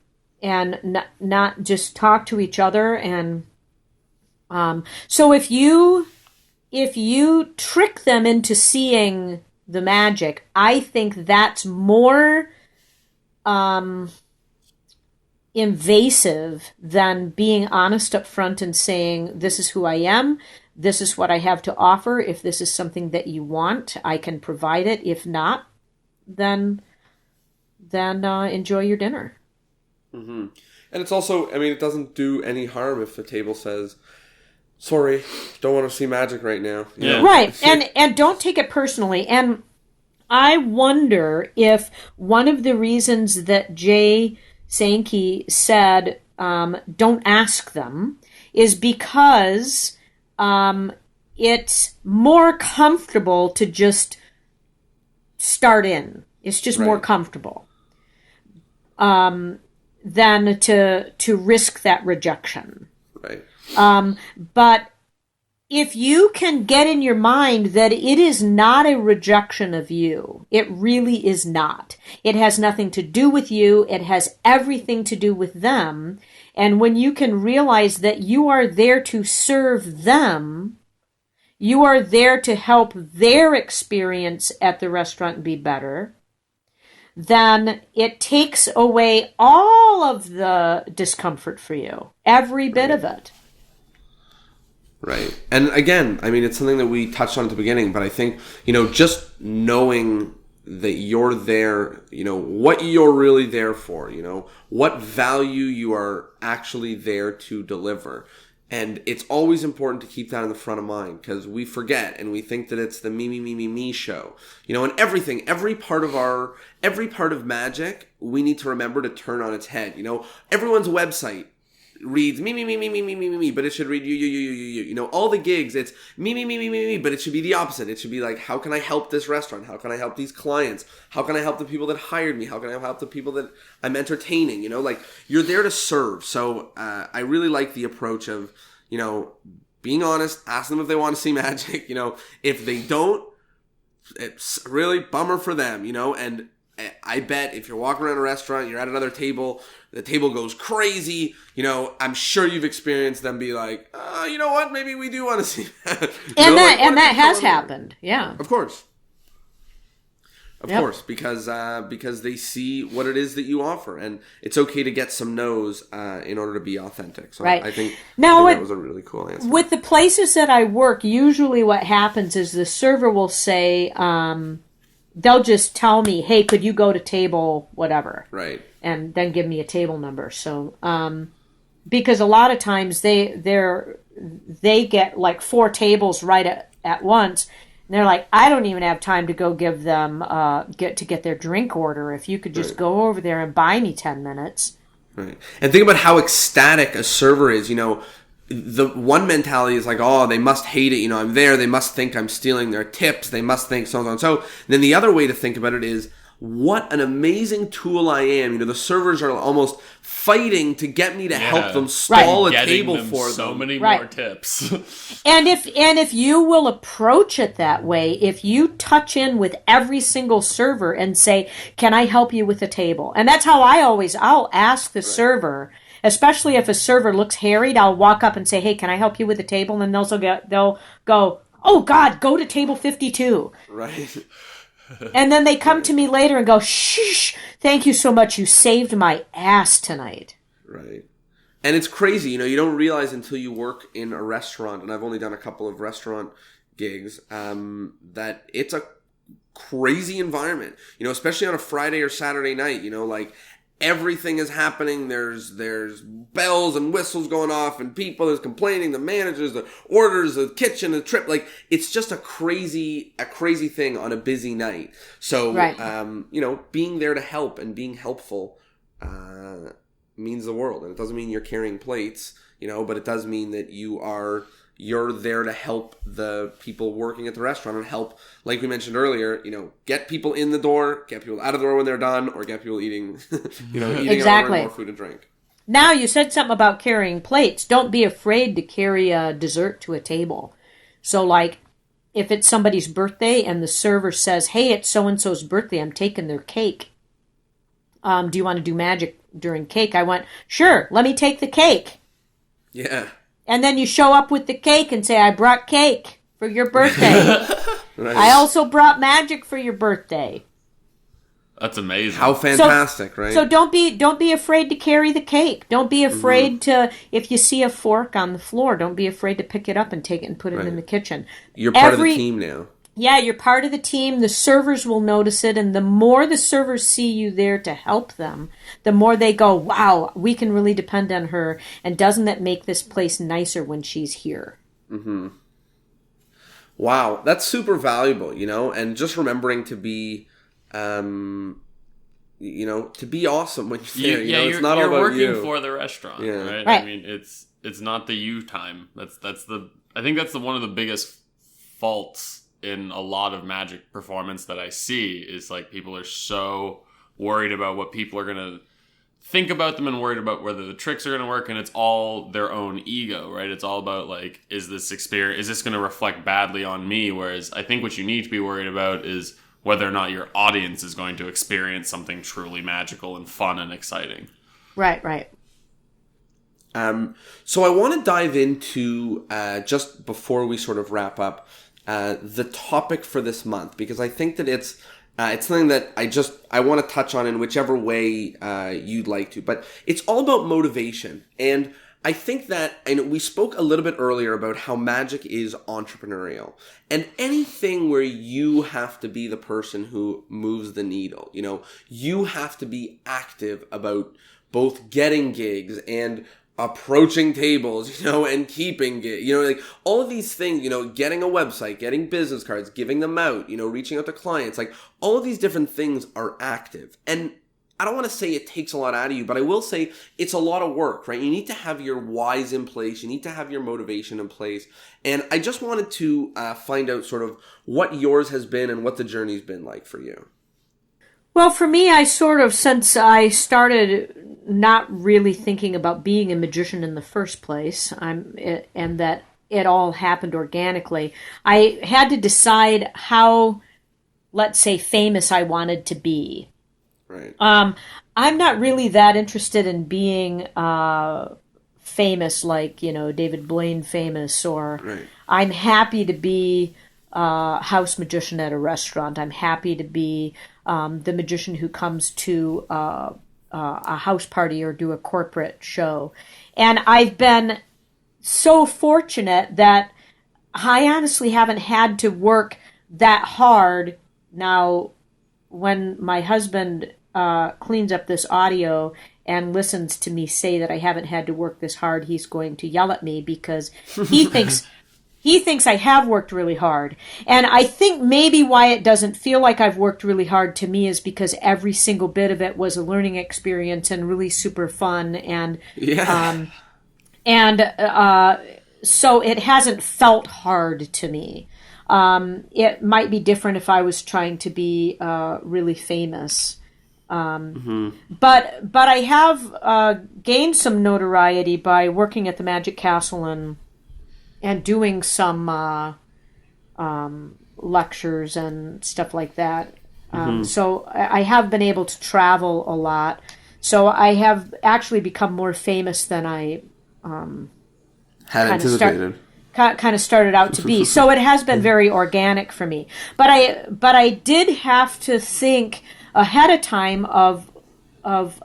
not just talk to each other. And so if you trick them into seeing the magic, I think that's more invasive than being honest up front and saying, this is who I am, this is what I have to offer. If this is something that you want, I can provide it. If not, then enjoy your dinner. Mm-hmm. And it's also, it doesn't do any harm if the table says, sorry, don't want to see magic right now. Yeah. Right. And don't take it personally. And I wonder if one of the reasons that Jay Sankey said, don't ask them, is because it's more comfortable to just start in. It's just more comfortable than to risk that rejection. Right. But if you can get in your mind that it is not a rejection of you, it really is not. It has nothing to do with you. It has everything to do with them. And when you can realize that you are there to serve them, you are there to help their experience at the restaurant be better, then it takes away all of the discomfort for you, every bit of it. Right. And again, it's something that we touched on at the beginning, but I think, just knowing that you're there, what you're really there for, what value you are actually there to deliver. And it's always important to keep that in the front of mind because we forget and we think that it's the me show. And everything, every part of magic, we need to remember to turn on its head. Everyone's website reads me, but it should read you. All the gigs, it's me, but it should be the opposite. It should be like, how can I help this restaurant? How can I help these clients? How can I help the people that hired me? How can I help the people that I'm entertaining? You're there to serve. So I really like the approach of, being honest, ask them if they want to see magic. If they don't, it's really bummer for them, and I bet if you're walking around a restaurant, you're at another table, the table goes crazy, I'm sure you've experienced them be like, you know what, maybe we do want to see that. And that has happened, yeah. Of course. Of course, because they see what it is that you offer, and it's okay to get some no's in order to be authentic. So right. I think that was a really cool answer. With the places that I work, usually what happens is the server will say, they'll just tell me, hey, could you go to table whatever? Right. And then give me a table number. So, because a lot of times they get like 4 tables right at once. And they're like, I don't even have time to go give them get their drink order. If you could just go over there and buy me 10 minutes. Right. And think about how ecstatic a server is. The one mentality is like, oh, they must hate it. I'm there. They must think I'm stealing their tips. They must think so and so. Then the other way to think about it is, what an amazing tool I am. The servers are almost fighting to get me to help them stall a table for them. So many more tips. And if you will approach it that way, if you touch in with every single server and say, can I help you with a table? And that's how I'll ask the server, especially if a server looks harried, I'll walk up and say, hey, can I help you with a table? And they'll go, oh God, go to table 52. Right. And then they come to me later and go, shh, thank you so much. You saved my ass tonight. Right. And it's crazy. You don't realize until you work in a restaurant, and I've only done a couple of restaurant gigs, that it's a crazy environment. Especially on a Friday or Saturday night, like everything is happening. There's bells and whistles going off, and people is complaining, the managers, the orders, the kitchen, the trip. Like, it's just a crazy thing on a busy night. So, being there to help and being helpful means the world. And it doesn't mean you're carrying plates, but it does mean that you're there to help the people working at the restaurant and help, like we mentioned earlier, get people in the door, get people out of the door when they're done, or get people eating, exactly. more food and drink. Now, you said something about carrying plates. Don't be afraid to carry a dessert to a table. So, like, if it's somebody's birthday and the server says, hey, it's so-and-so's birthday, I'm taking their cake. Do you want to do magic during cake? I went, sure, let me take the cake. Yeah. And then you show up with the cake and say, I brought cake for your birthday. Right. I also brought magic for your birthday. That's amazing. How fantastic, right? So don't be afraid to carry the cake. Don't be afraid to, if you see a fork on the floor, don't be afraid to pick it up and take it and put it in the kitchen. You're part of the team now. Yeah, you're part of the team. The servers will notice it, and the more the servers see you there to help them, the more they go, wow, we can really depend on her, and doesn't that make this place nicer when she's here? Mm-hmm. Wow, that's super valuable, and just remembering to be, to be awesome when you're there. It's not all about working you. For the restaurant, right? Right. I mean, it's not the you time. I think that's one of the biggest faults in a lot of magic performance that I see is like people are so worried about what people are going to think about them and worried about whether the tricks are going to work, and it's all their own ego, right? It's all about like, is this going to reflect badly on me? Whereas I think what you need to be worried about is whether or not your audience is going to experience something truly magical and fun and exciting. Right. So I want to dive into, just before we sort of wrap up, the topic for this month, because I think that it's something that I want to touch on in whichever way you'd like to. But it's all about motivation. And I think that, and we spoke a little bit earlier about how magic is entrepreneurial. And anything where you have to be the person who moves the needle, you have to be active about both getting gigs and approaching tables, and keeping it, like all of these things, getting a website, getting business cards, giving them out, reaching out to clients, like all of these different things are active. And I don't want to say it takes a lot out of you, but I will say it's a lot of work, right? You need to have your whys in place. You need to have your motivation in place. And I just wanted to find out sort of what yours has been and what the journey's been like for you. Well, for me, since I started not really thinking about being a magician in the first place, and that it all happened organically, I had to decide how let's say, famous I wanted to be. Right. I'm not really that interested in being famous, like, David Blaine famous, or Right. I'm happy to be a house magician at a restaurant. I'm happy to be the magician who comes to a house party or do a corporate show. And I've been so fortunate that I honestly haven't had to work that hard. Now, when my husband cleans up this audio and listens to me say that I haven't had to work this hard, he's going to yell at me because he thinks I have worked really hard. And I think maybe why it doesn't feel like I've worked really hard to me is because every single bit of it was a learning experience and really super fun. And so it hasn't felt hard to me. It might be different if I was trying to be really famous. But I have gained some notoriety by working at the Magic Castle and doing some lectures and stuff like that. So I have been able to travel a lot. So I have actually become more famous than I had anticipated. Kind of started out to be. So it has been very organic for me. But I did have to think ahead of time of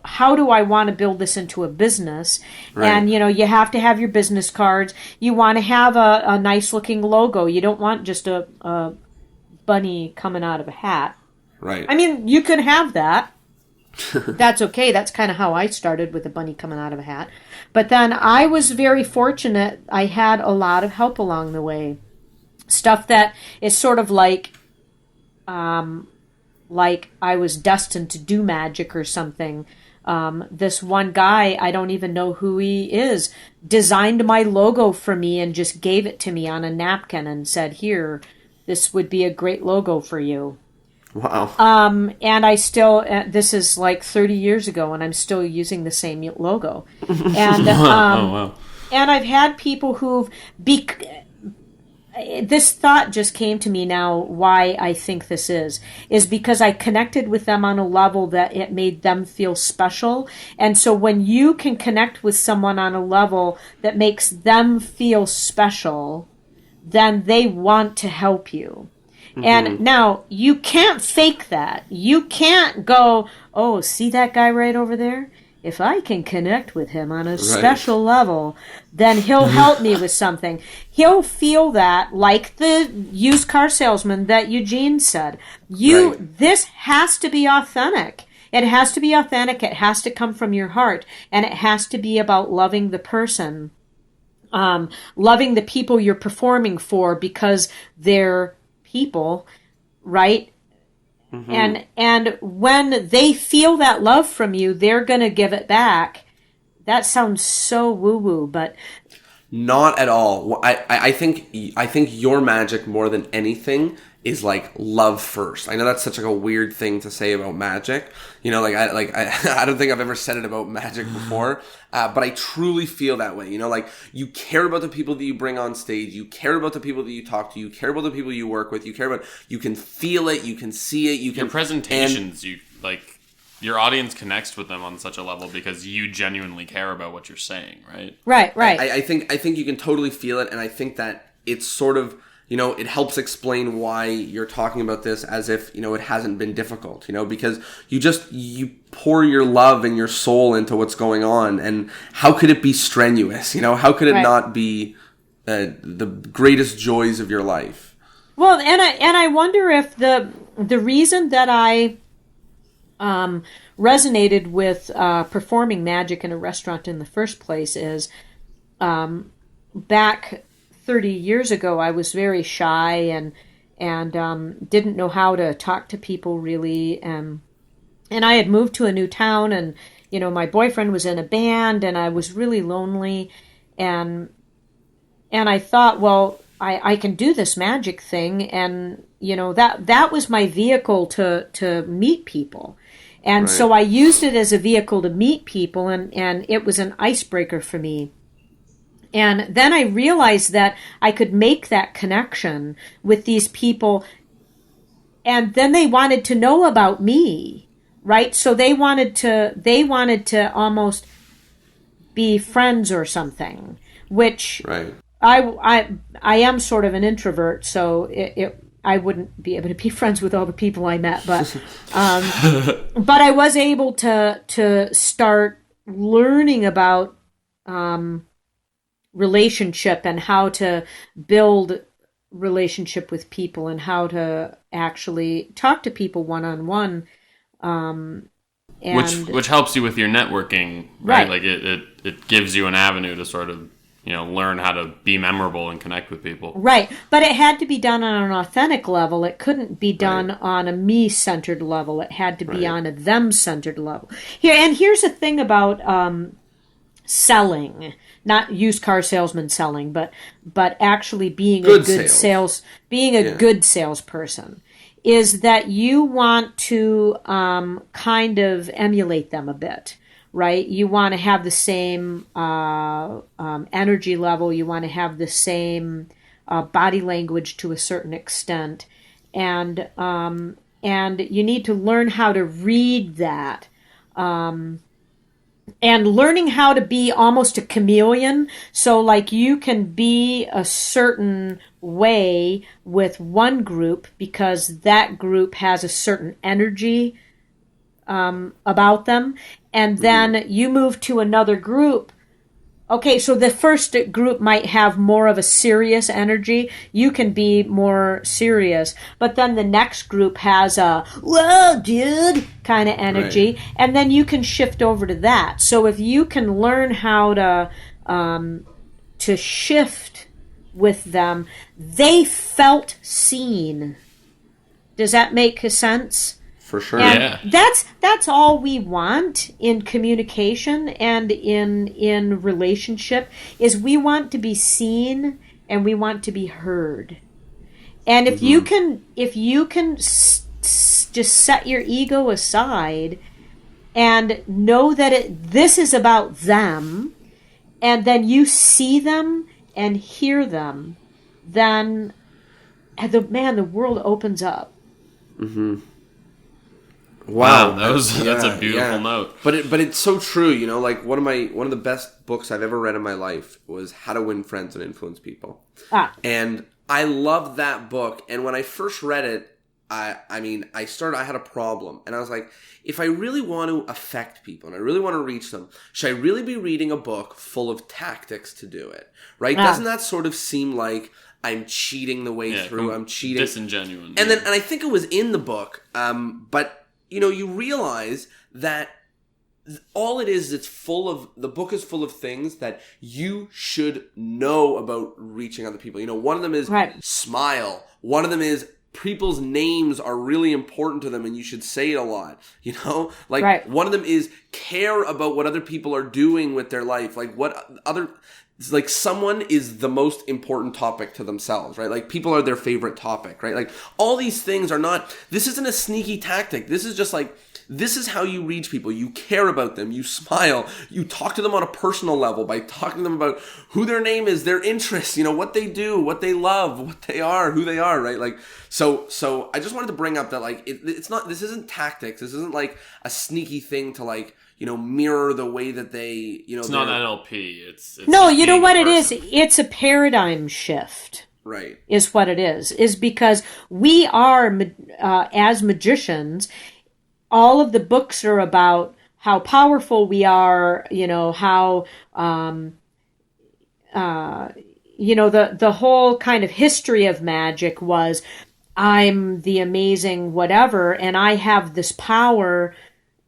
how do I want to build this into a business. Right. And, you have to have your business cards. You want to have a nice looking logo. You don't want just a bunny coming out of a hat. Right. I mean, you can have that. That's okay. That's kind of how I started, with a bunny coming out of a hat. But then I was very fortunate. I had a lot of help along the way. Stuff that is sort of like I was destined to do magic or something. This one guy, I don't even know who he is, designed my logo for me and just gave it to me on a napkin and said, "Here, this would be a great logo for you." Wow. And I still, this is like 30 years ago, and I'm still using the same logo. And wow. And I've had people who've this thought just came to me now, why I think this is because I connected with them on a level that it made them feel special. And so when you can connect with someone on a level that makes them feel special, then they want to help you. And now, you can't fake that. You can't go, "Oh, see that guy right over there? If I can connect with him on a special level, then he'll help me with something." He'll feel that, like the used car salesman that Eugene said. This has to be authentic. It has to be authentic. It has to come from your heart. And it has to be about loving the person, loving the people you're performing for because they're people, right? And when they feel that love from you, they're going to give it back. That sounds so woo-woo, but not at all. I think your magic, more than anything, is like love first. I know that's such like a weird thing to say about magic. I don't think I've ever said it about magic before. But I truly feel that way. Like, you care about the people that you bring on stage. You care about the people that you talk to. You care about the people you work with. You can feel it. You can see it. Your presentations, your audience connects with them on such a level because you genuinely care about what you're saying, right? Right. I think you can totally feel it, and I think that it's sort of, it helps explain why you're talking about this as if, it hasn't been difficult, because you pour your love and your soul into what's going on. And how could it be strenuous? How could it not be the greatest joys of your life? Well, and I wonder if the reason that I resonated with performing magic in a restaurant in the first place is back 30 years ago, I was very shy and didn't know how to talk to people really. And I had moved to a new town, and, my boyfriend was in a band, and I was really lonely. And I thought, well, I can do this magic thing. And, that was my vehicle to meet people. And so I used it as a vehicle to meet people, and it was an icebreaker for me. And then I realized that I could make that connection with these people and then they wanted to know about me, right? So they wanted to almost be friends or something, which Right. I am sort of an introvert, so I wouldn't be able to be friends with all the people I met, but but I was able to start learning about relationship and how to build relationship with people and how to actually talk to people one-on-one, and which helps you with your networking, right? Like it gives you an avenue to sort of, learn how to be memorable and connect with people. Right. But it had to be done on an authentic level. It couldn't be done on a me-centered level. It had to be on a them-centered level. Here's the thing about selling, not used car salesman selling, but actually being good a good good salesperson, is that you want to kind of emulate them a bit. Right? You want to have the same energy level. You want to have the same body language to a certain extent, and you need to learn how to read that, and learning how to be almost a chameleon. So, like, you can be a certain way with one group because that group has a certain energy about them. And then you move to another group. Okay, so the first group might have more of a serious energy. You can be more serious. But then the next group has a, whoa, dude, kind of energy. Right. And then you can shift over to that. So if you can learn how to shift with them, they felt seen. Does that make sense? For sure. And that's all we want in communication and in relationship, is we want to be seen and we want to be heard. And if you can just set your ego aside and know that this is about them, and then you see them and hear them, then the world opens up. Mm-hmm. Wow, that's a beautiful note. But it's so true, like one of the best books I've ever read in my life was How to Win Friends and Influence People. And I loved that book, and when I first read it, I had a problem, and I was like, if I really want to affect people and I really want to reach them, should I really be reading a book full of tactics to do it? Right? Doesn't that sort of seem like I'm cheating the way through? I'm cheating. Disingenuous. And I think it was in the book, but you realize that all it is, the book is full of things that you should know about reaching other people. One of them is smile. One of them is people's names are really important to them and you should say it a lot. One of them is care about what other people are doing with their life. Someone is the most important topic to themselves, right? Like, people are their favorite topic, right? Like, all these things are not, this isn't a sneaky tactic. This is just this is how you reach people. You care about them. You smile. You talk to them on a personal level by talking to them about who their name is, their interests, what they do, what they love, what they are, who they are, right? So I just wanted to bring up that, it's not, this isn't tactics. This isn't like a sneaky thing to mirror the way that they, it's not NLP. It's no, you know what it is? It's a paradigm shift. Right. Is what it is because we are, as magicians, all of the books are about how powerful we are, how, the whole kind of history of magic was, I'm the amazing whatever, and I have this power.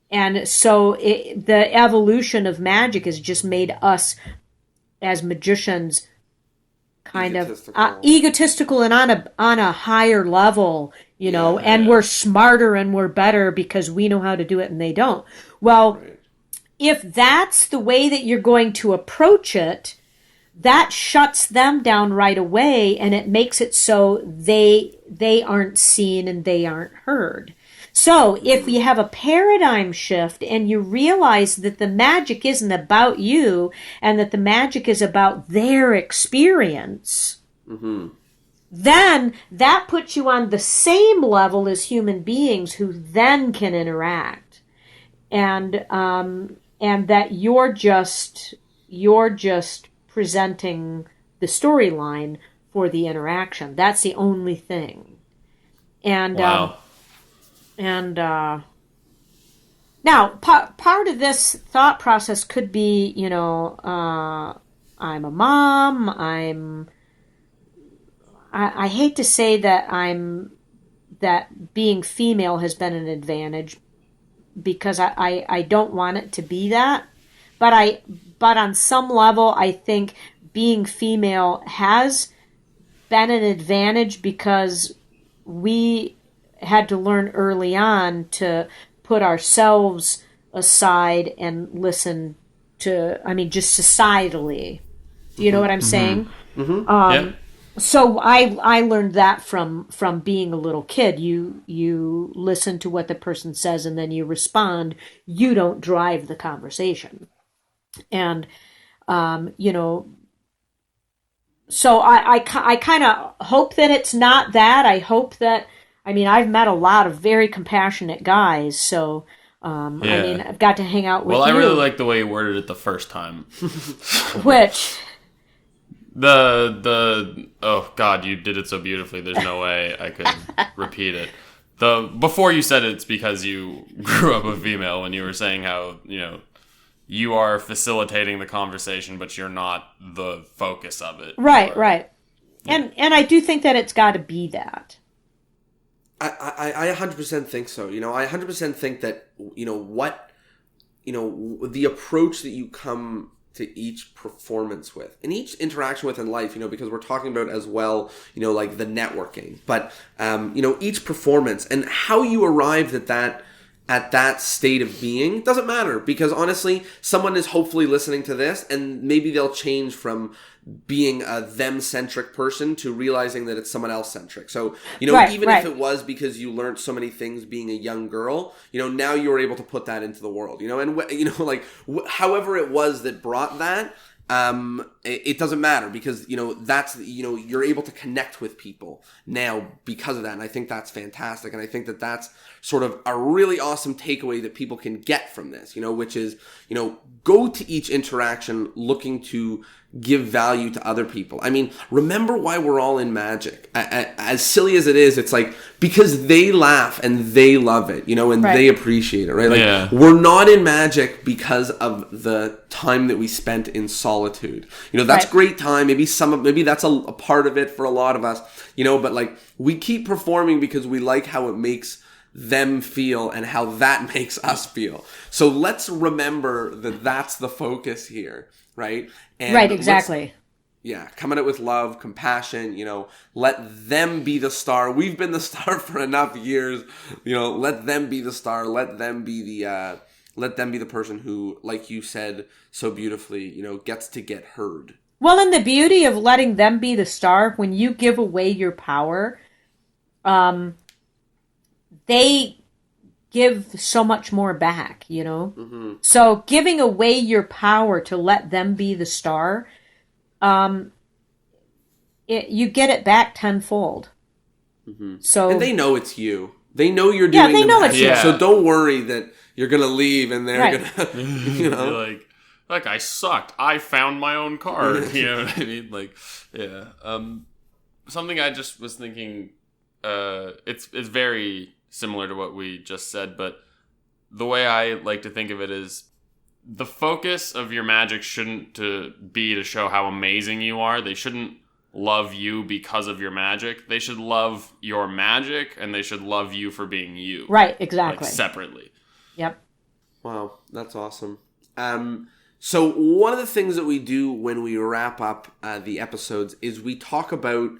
And so the evolution of magic has just made us as magicians kind of egotistical and on a higher level, and we're smarter and we're better because we know how to do it and they don't. Well, if that's the way that you're going to approach it, that shuts them down right away, and it makes it so they aren't seen and they aren't heard. So if you have a paradigm shift and you realize that the magic isn't about you and that the magic is about their experience, then that puts you on the same level as human beings who then can interact, and that you're just presenting the storyline for the interaction. That's the only thing. And Wow. Now part of this thought process could be, I'm a mom. I hate to say that being female has been an advantage, because I don't want it to be that, but on some level I think being female has been an advantage, because we had to learn early on to put ourselves aside and listen to, just societally. Do you know what I'm saying? Yeah. So I learned that from being a little kid. You listen to what the person says and then you respond. You don't drive the conversation. And so I kind of hope that it's not that. I hope that, I've met a lot of very compassionate guys, so Yeah. I've got to hang out with you. Well, I really like the way you worded it the first time. Which? Oh God, you did it so beautifully. There's no way I could repeat it. Before you said it's because you grew up a female, when you were saying how, you are facilitating the conversation, but you're not the focus of it. Right. Yeah. And I do think that it's got to be that. I 100% think so. I 100% think that, the approach that you come to each performance with, and each interaction with in life, because we're talking about as well, like the networking, but, each performance and how you arrived at that state of being doesn't matter, because honestly, someone is hopefully listening to this and maybe they'll change from being a them-centric person to realizing that it's someone else-centric. So, even if it was because you learned so many things being a young girl, now you're able to put that into the world, and, however it was that brought that, it doesn't matter, because, that's, you're able to connect with people now because of that. And I think that's fantastic. And I think that that's sort of a really awesome takeaway that people can get from this, which is, go to each interaction looking to give value to other people. Remember why we're all in magic. As silly as it is, it's like, because they laugh and they love it, and they appreciate it, right? Like, we're not in magic because of the time that we spent in solitude. That's great time. Maybe that's a part of it for a lot of us, but like, we keep performing because we like how it makes them feel and how that makes us feel. So let's remember that that's the focus here, right? And right, exactly. Come at it with love, compassion, let them be the star. We've been the star for enough years, let them be the star. Let them be the person who, like you said so beautifully, gets to get heard. Well, and the beauty of letting them be the star, when you give away your power, they give so much more back, Mm-hmm. So giving away your power to let them be the star, you get it back tenfold. Mm-hmm. So, and they know it's you. They know you're doing they know it's you. So don't worry that you're going to leave and they're going to, You're like, I sucked. I found my own card. You know what I mean? Like, yeah. Something I just was thinking, it's very similar to what we just said, but the way I like to think of it is, the focus of your magic shouldn't be to show how amazing you are. They shouldn't love you because of your magic. They should love your magic, and they should love you for being you. Right, exactly. Like, separately. Yep. Wow, that's awesome. So one of the things that we do when we wrap up the episodes is we talk about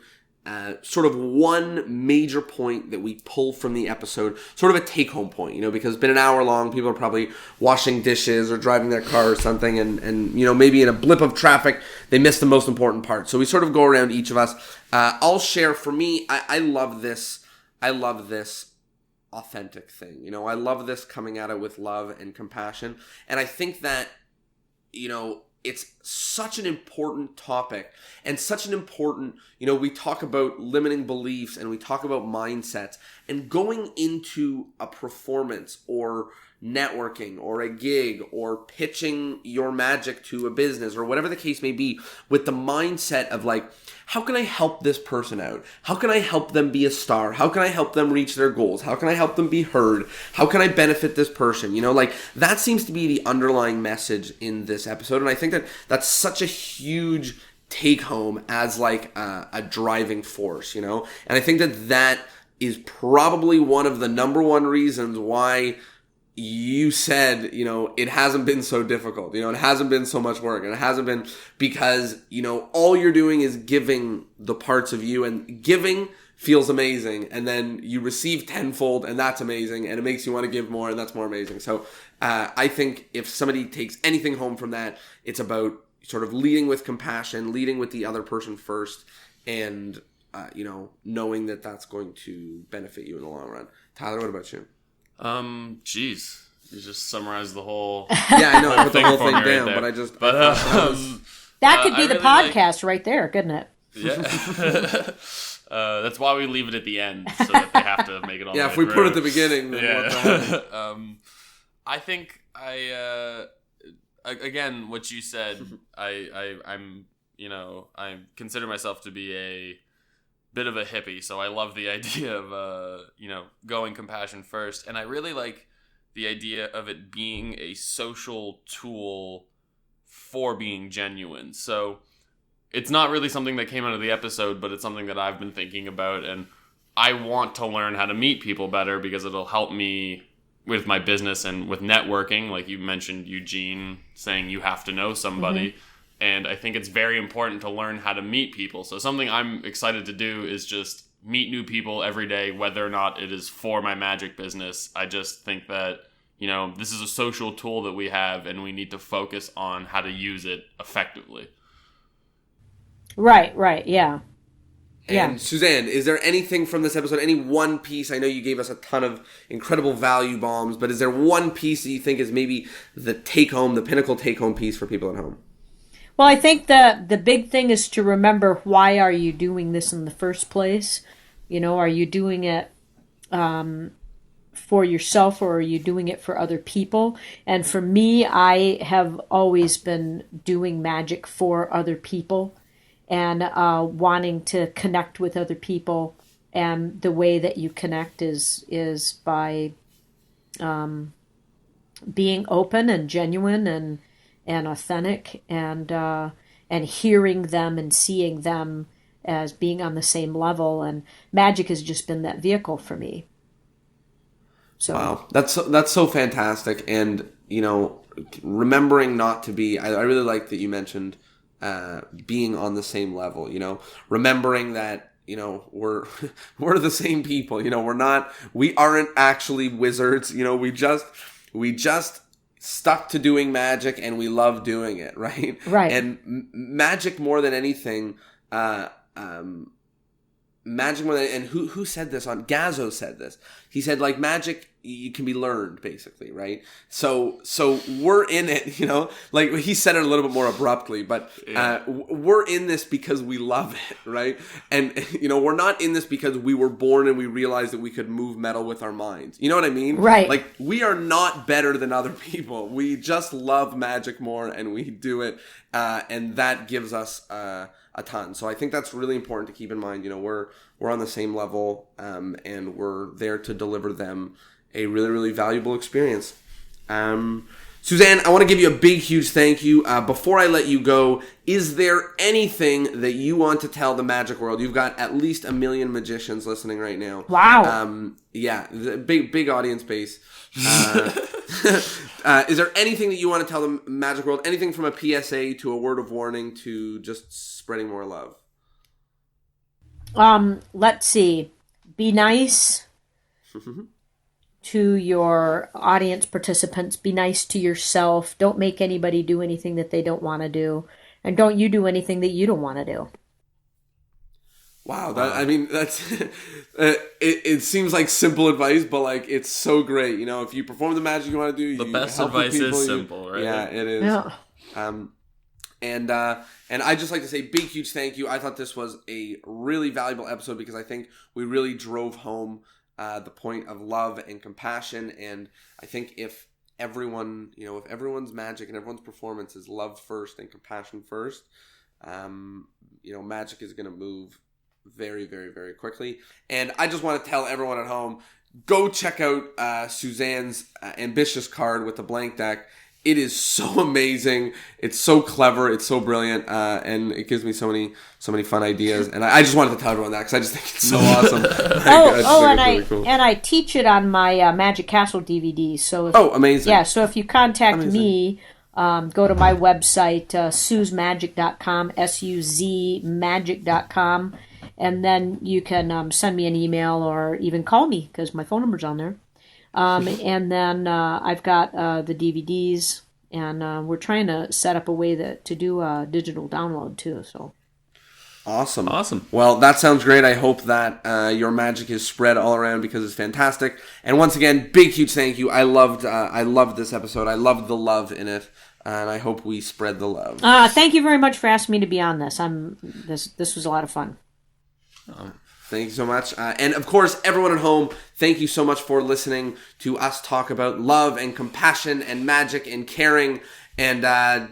sort of one major point that we pull from the episode, sort of a take-home point, because it's been an hour long. People are probably washing dishes or driving their car or something, and maybe in a blip of traffic, they missed the most important part. So we sort of go around each of us. I'll share, for me, I love this. I love this authentic thing. I love this coming at it with love and compassion. And I think that, it's such an important topic and such an important, we talk about limiting beliefs and we talk about mindsets, and going into a performance or networking or a gig or pitching your magic to a business or whatever the case may be with the mindset of like, how can I help this person out? How can I help them be a star? How can I help them reach their goals? How can I help them be heard? How can I benefit this person? Like that seems to be the underlying message in this episode. And I think that that's such a huge take home as like a driving force, And I think that that is probably one of the number one reasons why you said, it hasn't been so difficult, it hasn't been so much work, and it hasn't been because, all you're doing is giving the parts of you, and giving feels amazing, and then you receive tenfold, and that's amazing, and it makes you want to give more, and that's more amazing. So I think if somebody takes anything home from that, it's about sort of leading with compassion, leading with the other person first, and, knowing that that's going to benefit you in the long run. Tyler, what about you? Geez, you just summarized the whole. Yeah, I know. I put the whole thing right down, there. but I just. That could be the really podcast right there, couldn't it? Yeah. That's why we leave it at the end, so that they have to make it all. Yeah, the if way we through. put it at the beginning, then what the hell? I think again, what you said, I'm I consider myself to be a bit of a hippie, so I love the idea of going compassion first, and I really like the idea of it being a social tool for being genuine. So it's not really something that came out of the episode, but it's something that I've been thinking about, and I want to learn how to meet people better because it'll help me with my business and with networking. Like you mentioned, Eugene saying you have to know somebody. Mm-hmm. And I think it's very important to learn how to meet people. So something I'm excited to do is just meet new people every day, whether or not it is for my magic business. I just think that, this is a social tool that we have, and we need to focus on how to use it effectively. Right, yeah. And Suzanne, is there anything from this episode, any one piece? I know you gave us a ton of incredible value bombs, but is there one piece that you think is maybe the pinnacle take-home piece for people at home? Well, I think the big thing is to remember, why are you doing this in the first place? Are you doing it for yourself, or are you doing it for other people? And for me, I have always been doing magic for other people and wanting to connect with other people. And the way that you connect is by being open and genuine and authentic, and hearing them and seeing them as being on the same level. And magic has just been that vehicle for me. So wow, that's so fantastic. And remembering not to be. I really like that you mentioned being on the same level. Remembering that we're the same people. We aren't actually wizards. We just stuck to doing magic, and we love doing it, right? Right. And magic more than anything, magic more than, and who said this on Gazzo said this. He said, like, magic, you can be learned, basically, right? So we're in it, like he said it a little bit more abruptly, but we're in this because we love it, right? And we're not in this because we were born and we realized that we could move metal with our minds. You know what I mean? Right. Like, we are not better than other people. We just love magic more, and we do it, and that gives us a ton. So I think that's really important to keep in mind. We're on the same level, and we're there to deliver them a really, really valuable experience. Suzanne, I want to give you a big, huge thank you. Before I let you go, is there anything that you want to tell the magic world? You've got at least 1 million magicians listening right now. Wow. Yeah, big audience base. Is there anything that you want to tell the magic world? Anything from a PSA to a word of warning to just spreading more love? Let's see. Be nice to your audience participants. Be nice to yourself. Don't make anybody do anything that they don't want to do. And don't you do anything that you don't want to do. Wow, that's it seems like simple advice, but like it's so great. If you perform the magic you want to do, the best advice is simple, right? Yeah, it is. Yeah. And I'd just like to say big, huge thank you. I thought this was a really valuable episode because I think we really drove home the point of love and compassion. And I think if everyone, if everyone's magic and everyone's performance is love first and compassion first, magic is going to move very, very, very quickly. And I just want to tell everyone at home, go check out Suzanne's ambitious card with the blank deck. It is so amazing. It's so clever. It's so brilliant. And it gives me so many fun ideas. And I just wanted to tell everyone that because I just think it's so awesome. And I teach it on my Magic Castle DVD. So amazing. Yeah, so if you contact me, go to my website, suzmagic.com, SUZmagic.com, and then you can send me an email or even call me because my phone number's on there. And then I've got the DVDs, and we're trying to set up a way to do a digital download too. So awesome. Well, that sounds great. I hope that your magic is spread all around because it's fantastic. And once again, big huge thank you. I loved this episode. I loved the love in it, and I hope we spread the love. Thank you very much for asking me to be on this. This was a lot of fun. Thank you so much. And of course, everyone at home, thank you so much for listening to us talk about love and compassion and magic and caring. And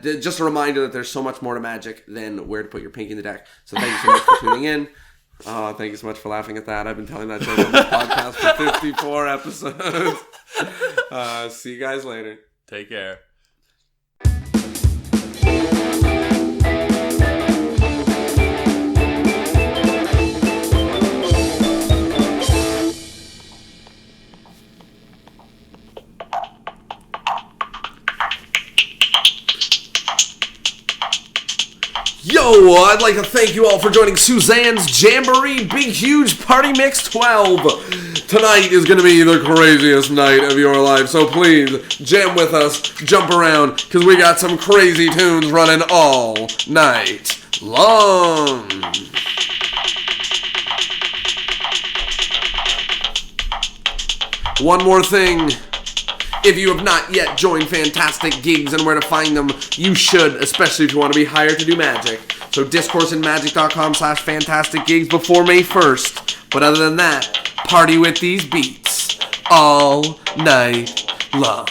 just a reminder that there's so much more to magic than where to put your pinky in the deck. So thank you so much for tuning in. Oh, thank you so much for laughing at that. I've been telling that joke on this podcast for 54 episodes. See you guys later. Take care. Yo, I'd like to thank you all for joining Suzanne's Jamboree Big Huge Party Mix 12. Tonight is going to be the craziest night of your life, so please jam with us, jump around, because we got some crazy tunes running all night long. One more thing. If you have not yet joined Fantastic Gigs and where to find them, you should, especially if you want to be hired to do magic. So discourseandmagic.com/fantasticgigs before May 1st. But other than that, party with these beats all night long.